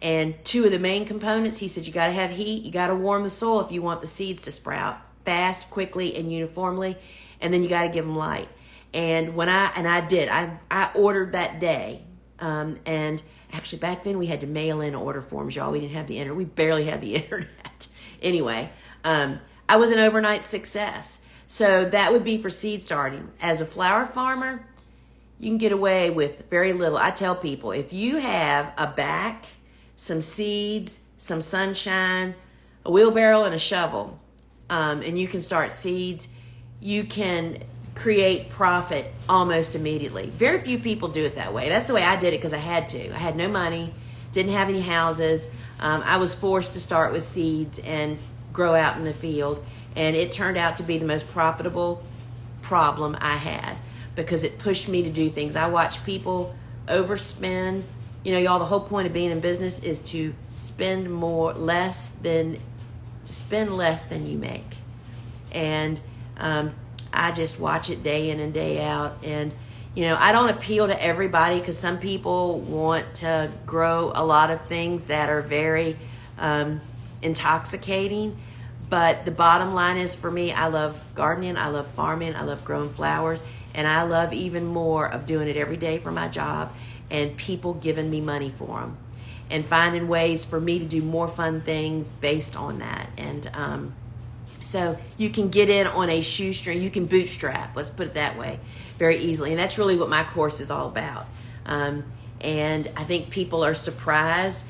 And 2 of the main components, he said, you got to have heat, you got to warm the soil if you want the seeds to sprout fast, quickly, and uniformly, and then you got to give them light. And I ordered that day. And actually back then we had to mail in order forms, y'all. We didn't have the internet. We barely had the internet. Anyway, I was an overnight success. So that would be for seed starting. As a flower farmer, you can get away with very little. I tell people, if you have a back, some seeds, some sunshine, a wheelbarrow and a shovel, and you can start seeds, you can create profit almost immediately. Very few people do it that way. That's the way I did it, because I had to. I had no money, didn't have any houses. I was forced to start with seeds and grow out in the field, and it turned out to be the most profitable problem I had, because it pushed me to do things. I watch people overspend. Y'all, the whole point of being in business is to spend less than you make. And I just watch it day in and day out. And, I don't appeal to everybody, because some people want to grow a lot of things that are very intoxicating. But the bottom line is, for me, I love gardening, I love farming, I love growing flowers, and I love even more of doing it every day for my job and people giving me money for them and finding ways for me to do more fun things based on that. And so you can get in on a shoestring, you can bootstrap, let's put it that way, very easily. And that's really what my course is all about. And I think people are surprised.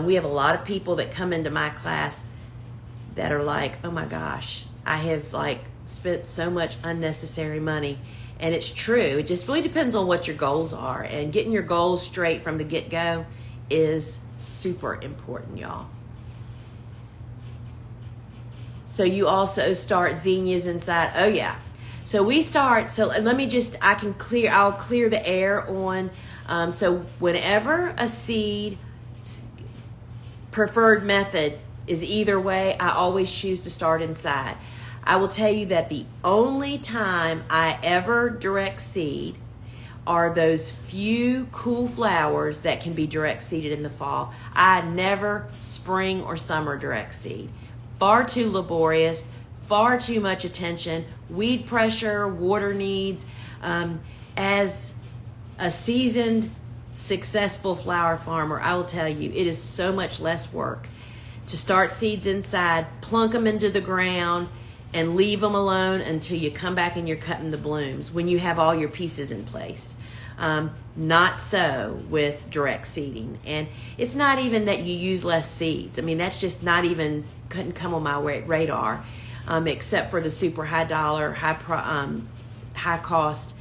We have a lot of people that come into my class that are like, oh my gosh, I have spent so much unnecessary money. And it's true. It just really depends on what your goals are. And getting your goals straight from the get-go is super important, y'all. So you also start zinnias inside. Oh yeah. So I'll clear the air on. So whenever a seed preferred method is either way, I always choose to start inside. I will tell you that the only time I ever direct seed are those few cool flowers that can be direct seeded in the fall. I never spring or summer direct seed. Far too laborious, far too much attention, weed pressure, water needs. As a seasoned, successful flower farmer, I will tell you, it is so much less work to start seeds inside, plunk them into the ground, and leave them alone until you come back and you're cutting the blooms when you have all your pieces in place. Not so with direct seeding. And it's not even that you use less seeds. I mean, that's just not even, couldn't come on my radar, except for the super high dollar, high cost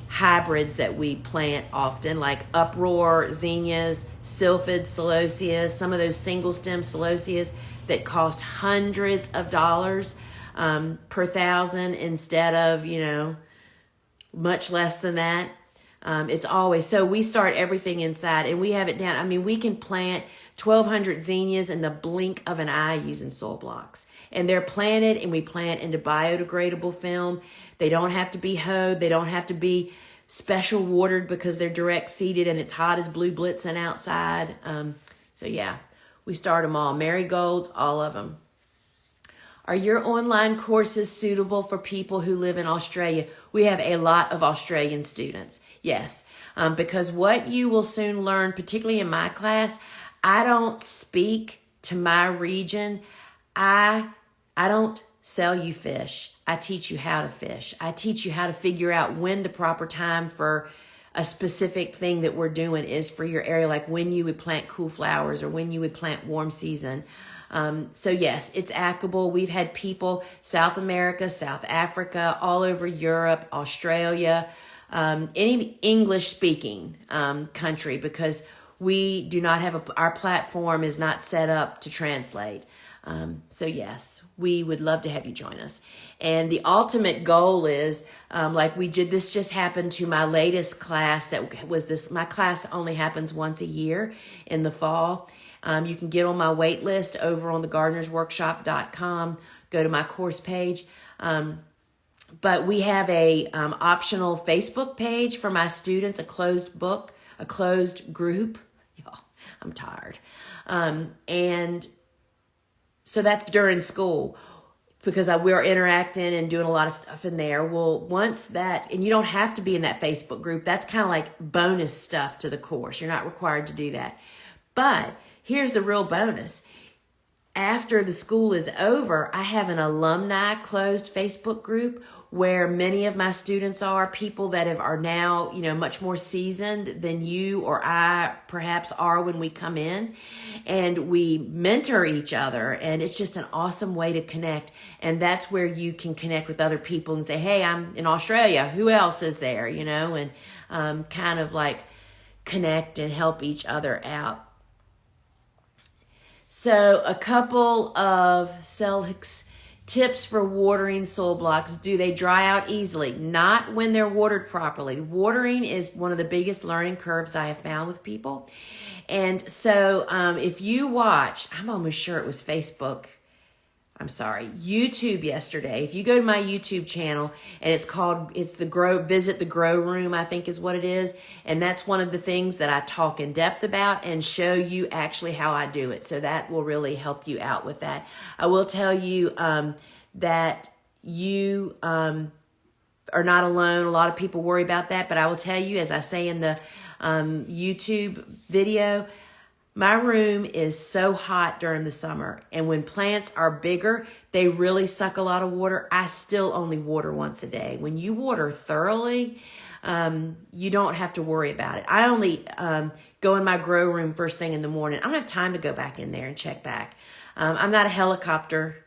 hybrids that we plant often, like uproar, zinnias, sylphid, celoseas, some of those single stem celoseas that cost hundreds of dollars per thousand instead of, much less than that. It's always, so we start everything inside and we have it down. I mean, we can plant 1,200 zinnias in the blink of an eye using soil blocks. And they're planted and we plant into biodegradable film. They don't have to be hoed. They don't have to be special watered because they're direct seeded and it's hot as blue blitzing outside. So yeah, we start them all. Marigolds, all of them. Are your online courses suitable for people who live in Australia? We have a lot of Australian students. Yes, because what you will soon learn, particularly in my class, I don't speak to my region. I don't sell you fish. I teach you how to fish. I teach you how to figure out when the proper time for a specific thing that we're doing is for your area, like when you would plant cool flowers or when you would plant warm season. So yes, it's applicable. We've had people, South America, South Africa, all over Europe, Australia, any English speaking country, because we do not have our platform is not set up to translate. So yes, we would love to have you join us. And the ultimate goal is, like we did, this just happened to my latest class that was this, my class only happens once a year in the fall. You can get on my wait list over on thegardenersworkshop.com, go to my course page. But we have a optional Facebook page for my students, a closed group. Y'all, I'm tired. And so that's during school because we're interacting and doing a lot of stuff in there. Well, once that, and you don't have to be in that Facebook group. That's kind of like bonus stuff to the course. You're not required to do that. But here's the real bonus. After the school is over, I have an alumni closed Facebook group where many of my students are people that are now, much more seasoned than you or I perhaps are when we come in, and we mentor each other, and it's just an awesome way to connect. And that's where you can connect with other people and say, hey, I'm in Australia. Who else is there? And kind of like connect and help each other out. So a couple of tips for watering soil blocks. Do they dry out easily? Not when they're watered properly. Watering is one of the biggest learning curves I have found with people. And so if you watch, I'm almost sure it was YouTube yesterday. If you go to my YouTube channel and Visit the Grow Room, I think is what it is. And that's one of the things that I talk in depth about and show you actually how I do it. So that will really help you out with that. I will tell you that you are not alone. A lot of people worry about that, but I will tell you, as I say in the YouTube video, my room is so hot during the summer, and when plants are bigger, they really suck a lot of water. I still only water once a day. When you water thoroughly, you don't have to worry about it. I only go in my grow room first thing in the morning. I don't have time to go back in there and check back. I'm not a helicopter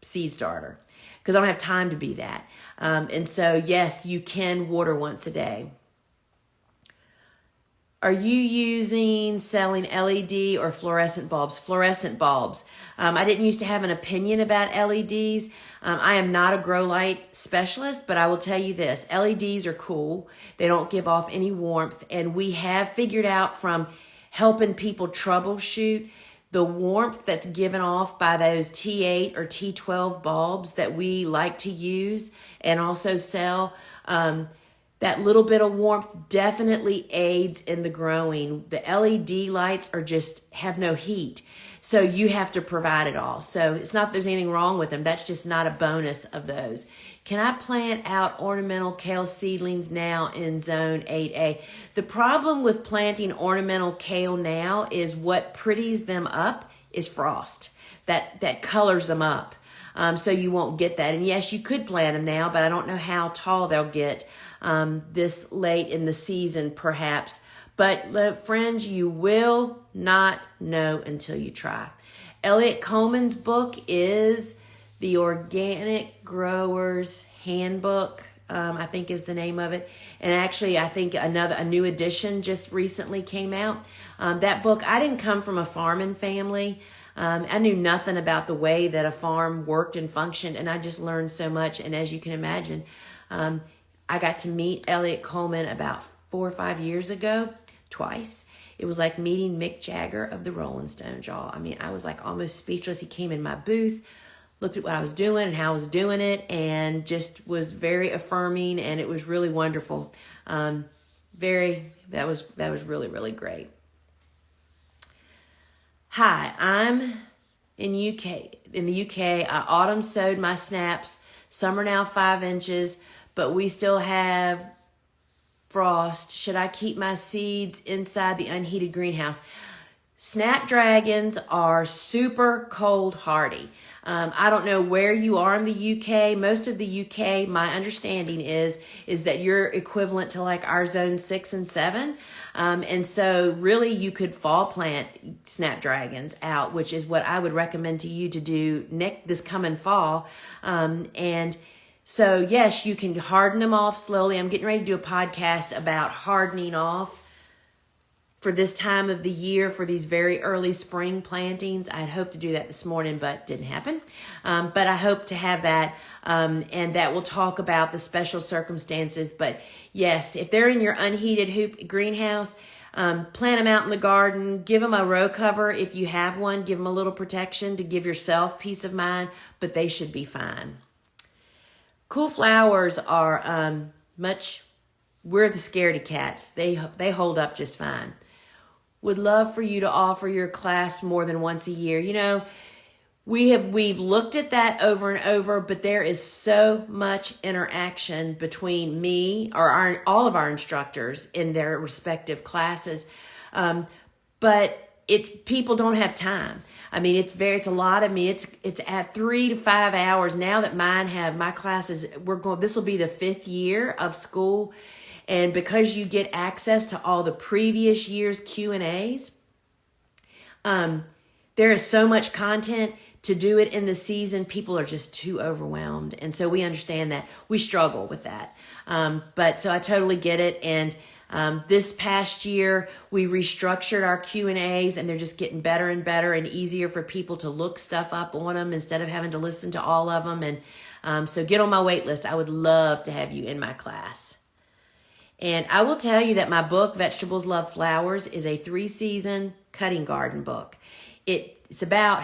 seed starter because I don't have time to be that. And so, yes, you can water once a day. Are you selling LED or fluorescent bulbs? Fluorescent bulbs. I didn't used to have an opinion about LEDs. I am not a grow light specialist, but I will tell you this. LEDs are cool. They don't give off any warmth. And we have figured out from helping people troubleshoot the warmth that's given off by those T8 or T12 bulbs that we like to use and also sell. That little bit of warmth definitely aids in the growing. The LED lights have no heat. So you have to provide it all. So it's not that there's anything wrong with them. That's just not a bonus of those. Can I plant out ornamental kale seedlings now in zone 8A? The problem with planting ornamental kale now is what pretties them up is frost. That colors them up. So you won't get that. And yes, you could plant them now, but I don't know how tall they'll get this late in the season, perhaps. But friends, you will not know until you try. Elliot Coleman's book is The Organic Grower's Handbook, I think is the name of it. And actually, I think a new edition just recently came out. That book, I didn't come from a farming family. I knew nothing about the way that a farm worked and functioned, and I just learned so much. And as you can imagine, I got to meet Elliot Coleman about 4 or 5 years ago, twice. It was like meeting Mick Jagger of the Rolling Stones, y'all. I mean, I was like almost speechless. He came in my booth, looked at what I was doing and how I was doing it, and just was very affirming, and it was really wonderful. That was really, really great. Hi, I'm in the UK. I autumn sowed my snaps. Some are now 5 inches, but we still have frost. Should I keep my seeds inside the unheated greenhouse? Snapdragons are super cold hardy. I don't know where you are in the UK. Most of the UK, my understanding is that you're equivalent to like our zone 6 and 7. And so really you could fall plant snapdragons out, which is what I would recommend to you to do this coming fall. And so yes, you can harden them off slowly. I'm getting ready to do a podcast about hardening off for this time of the year for these very early spring plantings. I had hoped to do that this morning, but didn't happen. But I hope to have that, and that will talk about the special circumstances. But yes, if they're in your unheated greenhouse, plant them out in the garden. Give them a row cover if you have one. Give them a little protection to give yourself peace of mind, but they should be fine. Cool flowers are we're the scaredy cats. They hold up just fine. Would love for you to offer your class more than once a year. You know, we've looked at that over and over, but there is so much interaction between me or all of our instructors in their respective classes. But people don't have time. I mean, it's a lot. I mean, it's at 3 to 5 hours now that my classes, this will be the 5th year of school. And because you get access to all the previous year's Q&As, there is so much content to do it in the season. People are just too overwhelmed. And so we understand that. We struggle with that. But so I totally get it. And this past year, we restructured our Q&As, and they're just getting better and better and easier for people to look stuff up on them instead of having to listen to all of them. And so get on my wait list. I would love to have you in my class. And I will tell you that my book, Vegetables Love Flowers, is a 3-season cutting garden book. It's about,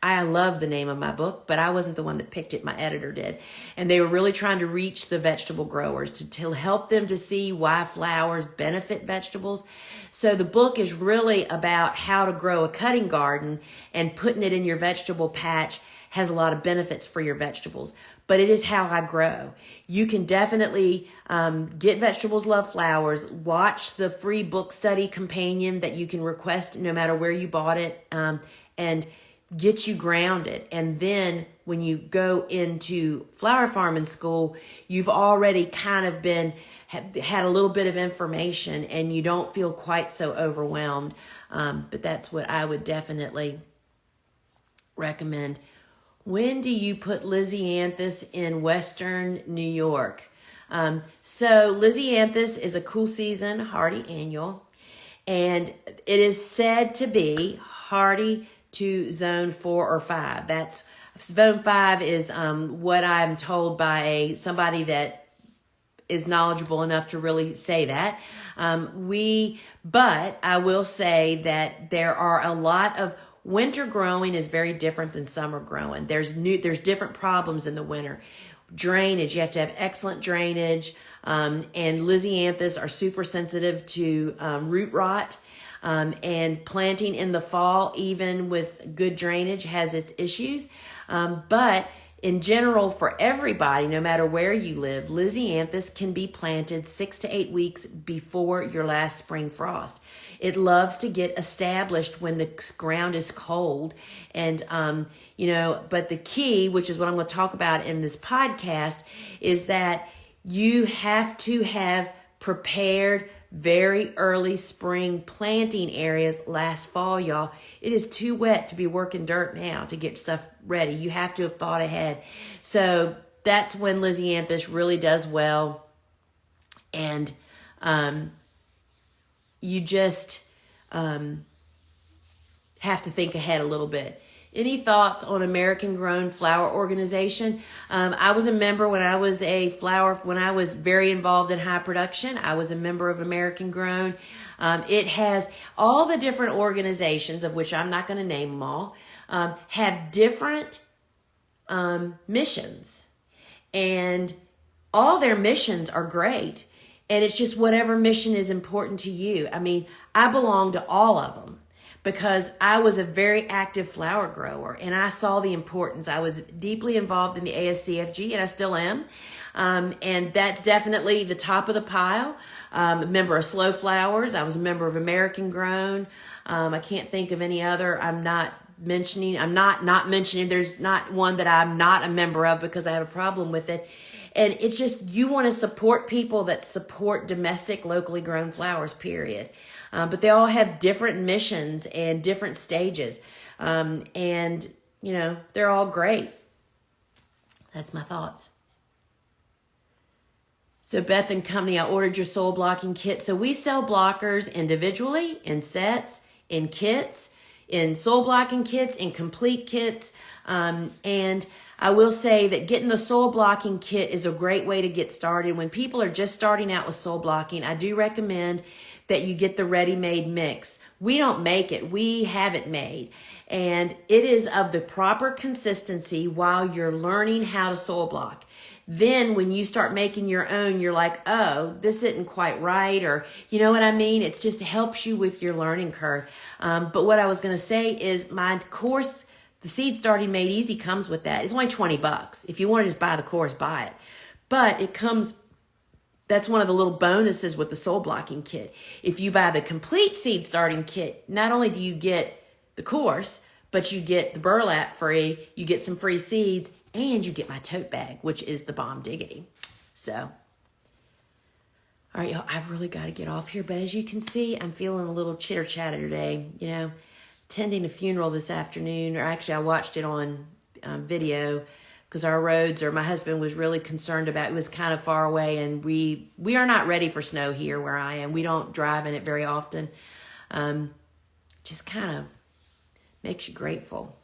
I love the name of my book, but I wasn't the one that picked it. My editor did. And they were really trying to reach the vegetable growers to help them to see why flowers benefit vegetables. So the book is really about how to grow a cutting garden, and putting it in your vegetable patch has a lot of benefits for your vegetables. But it is how I grow. You can definitely get Vegetables Love Flowers. Watch the free book study companion that you can request no matter where you bought it, and get you grounded. And then when you go into flower farming school, you've already kind of had a little bit of information, and you don't feel quite so overwhelmed. But that's what I would definitely recommend. When do you put Lizzie anthous in Western New York? So Lizzie anthous is a cool season, hardy annual, and it is said to be hardy to zone 4 or 5. That's zone 5 is what I'm told by somebody that is knowledgeable enough to really say that. But I will say that there are a lot of winter growing is very different than summer growing. There's different problems in the winter. Drainage, you have to have excellent drainage. And Lizzie anthous are super sensitive to root rot. And planting in the fall, even with good drainage, has its issues. But in general, for everybody, no matter where you live, Lizzie anthous can be planted 6 to 8 weeks before your last spring frost. It loves to get established when the ground is cold. And, but the key, which is what I'm going to talk about in this podcast, is that you have to have prepared very early spring planting areas last fall, y'all. It is too wet to be working dirt now to get stuff ready. You have to have thought ahead. So that's when Lizzie anthous really does well. And you just have to think ahead a little bit. Any thoughts on American Grown Flower Organization? I was a member when I was when I was very involved in high production. I was a member of American Grown. It has all the different organizations, of which I'm not going to name them all, have different missions. And all their missions are great. And it's just whatever mission is important to you. I mean, I belong to all of them, because I was a very active flower grower and I saw the importance. I was deeply involved in the ASCFG, and I still am. And that's definitely the top of the pile. A member of Strawflowers. I was a member of American Grown. I can't think of any other. I'm not mentioning. There's not one that I'm not a member of because I have a problem with it. And it's just, you want to support people that support domestic, locally grown flowers, period. But they all have different missions and different stages. And, they're all great. That's my thoughts. So Beth and Company, I ordered your soil blocking kit. So we sell blockers individually, in sets, in kits, in soil blocking kits, in complete kits. And I will say that getting the soil blocking kit is a great way to get started. When people are just starting out with soil blocking, I do recommend that you get the ready-made mix. We don't make it. We have it made. And it is of the proper consistency while you're learning how to soil block. Then when you start making your own, you're like, oh, this isn't quite right. Or, you know what I mean? It just helps you with your learning curve. But what I was going to say is my course, the Seed Starting Made Easy, comes with that. It's only $20. If you want to just buy the course, buy it. But it comes... That's one of the little bonuses with the soil blocking kit. If you buy the complete seed starting kit, not only do you get the course, but you get the burlap free, you get some free seeds, and you get my tote bag, which is the bomb diggity. So, all right, y'all, I've really got to get off here. But as you can see, I'm feeling a little chitter-chatter today. Attending a funeral this afternoon, or actually I watched it on video, because our roads, or my husband was really concerned about, it was kind of far away, and we are not ready for snow here where I am. We don't drive in it very often. Just kind of makes you grateful.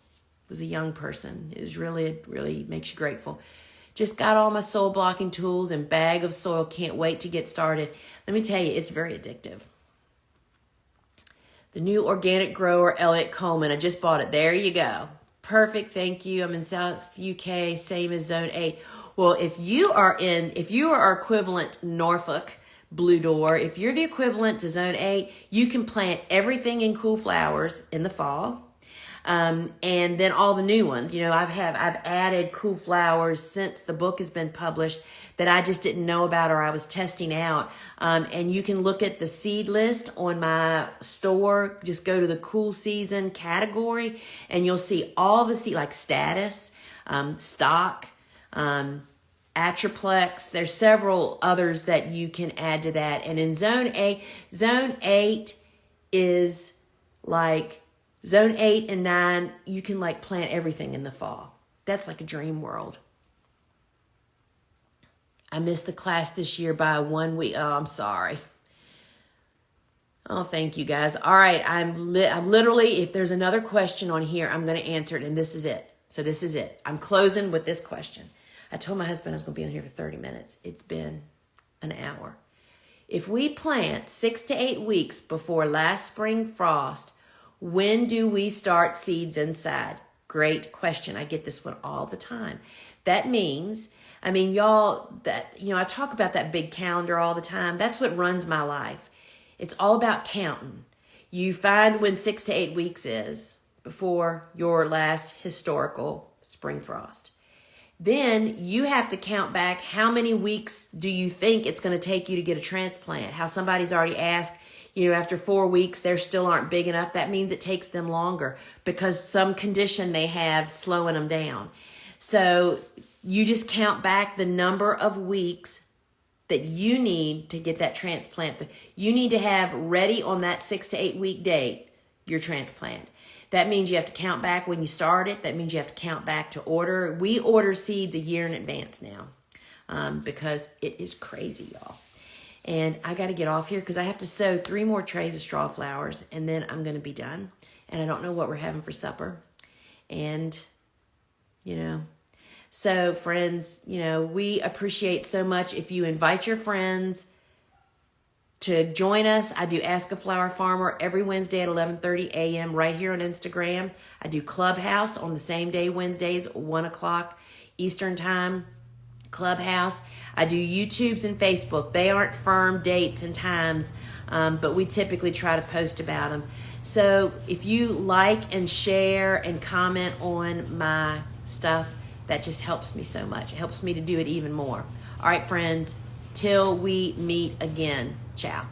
It was a young person. It really makes you grateful. Just got all my soil blocking tools and bag of soil. Can't wait to get started. Let me tell you, it's very addictive. The new organic grower, Elliot Coleman. I just bought it. There you go. Perfect, thank you. I'm in South UK, same as Zone 8. Well, if you are equivalent Norfolk, Blue Door, if you're the equivalent to Zone 8, you can plant everything in Cool Flowers in the fall. And then all the new ones. I've added Cool Flowers since the book has been published that I just didn't know about or I was testing out. And you can look at the seed list on my store. Just go to the Cool Season category and you'll see all the seed, like Status, Stock, Atriplex. There's several others that you can add to that. And in Zone 8 is like, Zone 8 and 9, you can plant everything in the fall. That's like a dream world. I missed the class this year by 1 week. Oh, I'm sorry. Oh, thank you guys. All right, I'm literally, if there's another question on here, I'm going to answer it, and this is it. So this is it. I'm closing with this question. I told my husband I was going to be on here for 30 minutes. It's been an hour. If we plant 6 to 8 weeks before last spring frost, when do we start seeds inside? Great question. I get this one all the time. That means, y'all, I talk about that big calendar all the time. That's what runs my life. It's all about counting. You find when 6 to 8 weeks is before your last historical spring frost. Then you have to count back how many weeks do you think it's going to take you to get a transplant. How somebody's already asked, after 4 weeks, they still aren't big enough. That means it takes them longer because some condition they have slowing them down. So you just count back the number of weeks that you need to get that transplant. You need to have ready on that 6 to 8 week date your transplant. That means you have to count back when you start it. That means you have to count back to order. We order seeds a year in advance now because it is crazy, y'all. And I got to get off here because I have to sow 3 more trays of Strawflowers, and then I'm going to be done. And I don't know what we're having for supper. And, so friends, we appreciate so much if you invite your friends to join us. I do Ask a Flower Farmer every Wednesday at 11:30 a.m. right here on Instagram. I do Clubhouse on the same day, Wednesdays, 1 o'clock Eastern Time. Clubhouse. I do YouTubes and Facebook. They aren't firm dates and times, but we typically try to post about them. So if you like and share and comment on my stuff, that just helps me so much. It helps me to do it even more. All right, friends, till we meet again. Ciao.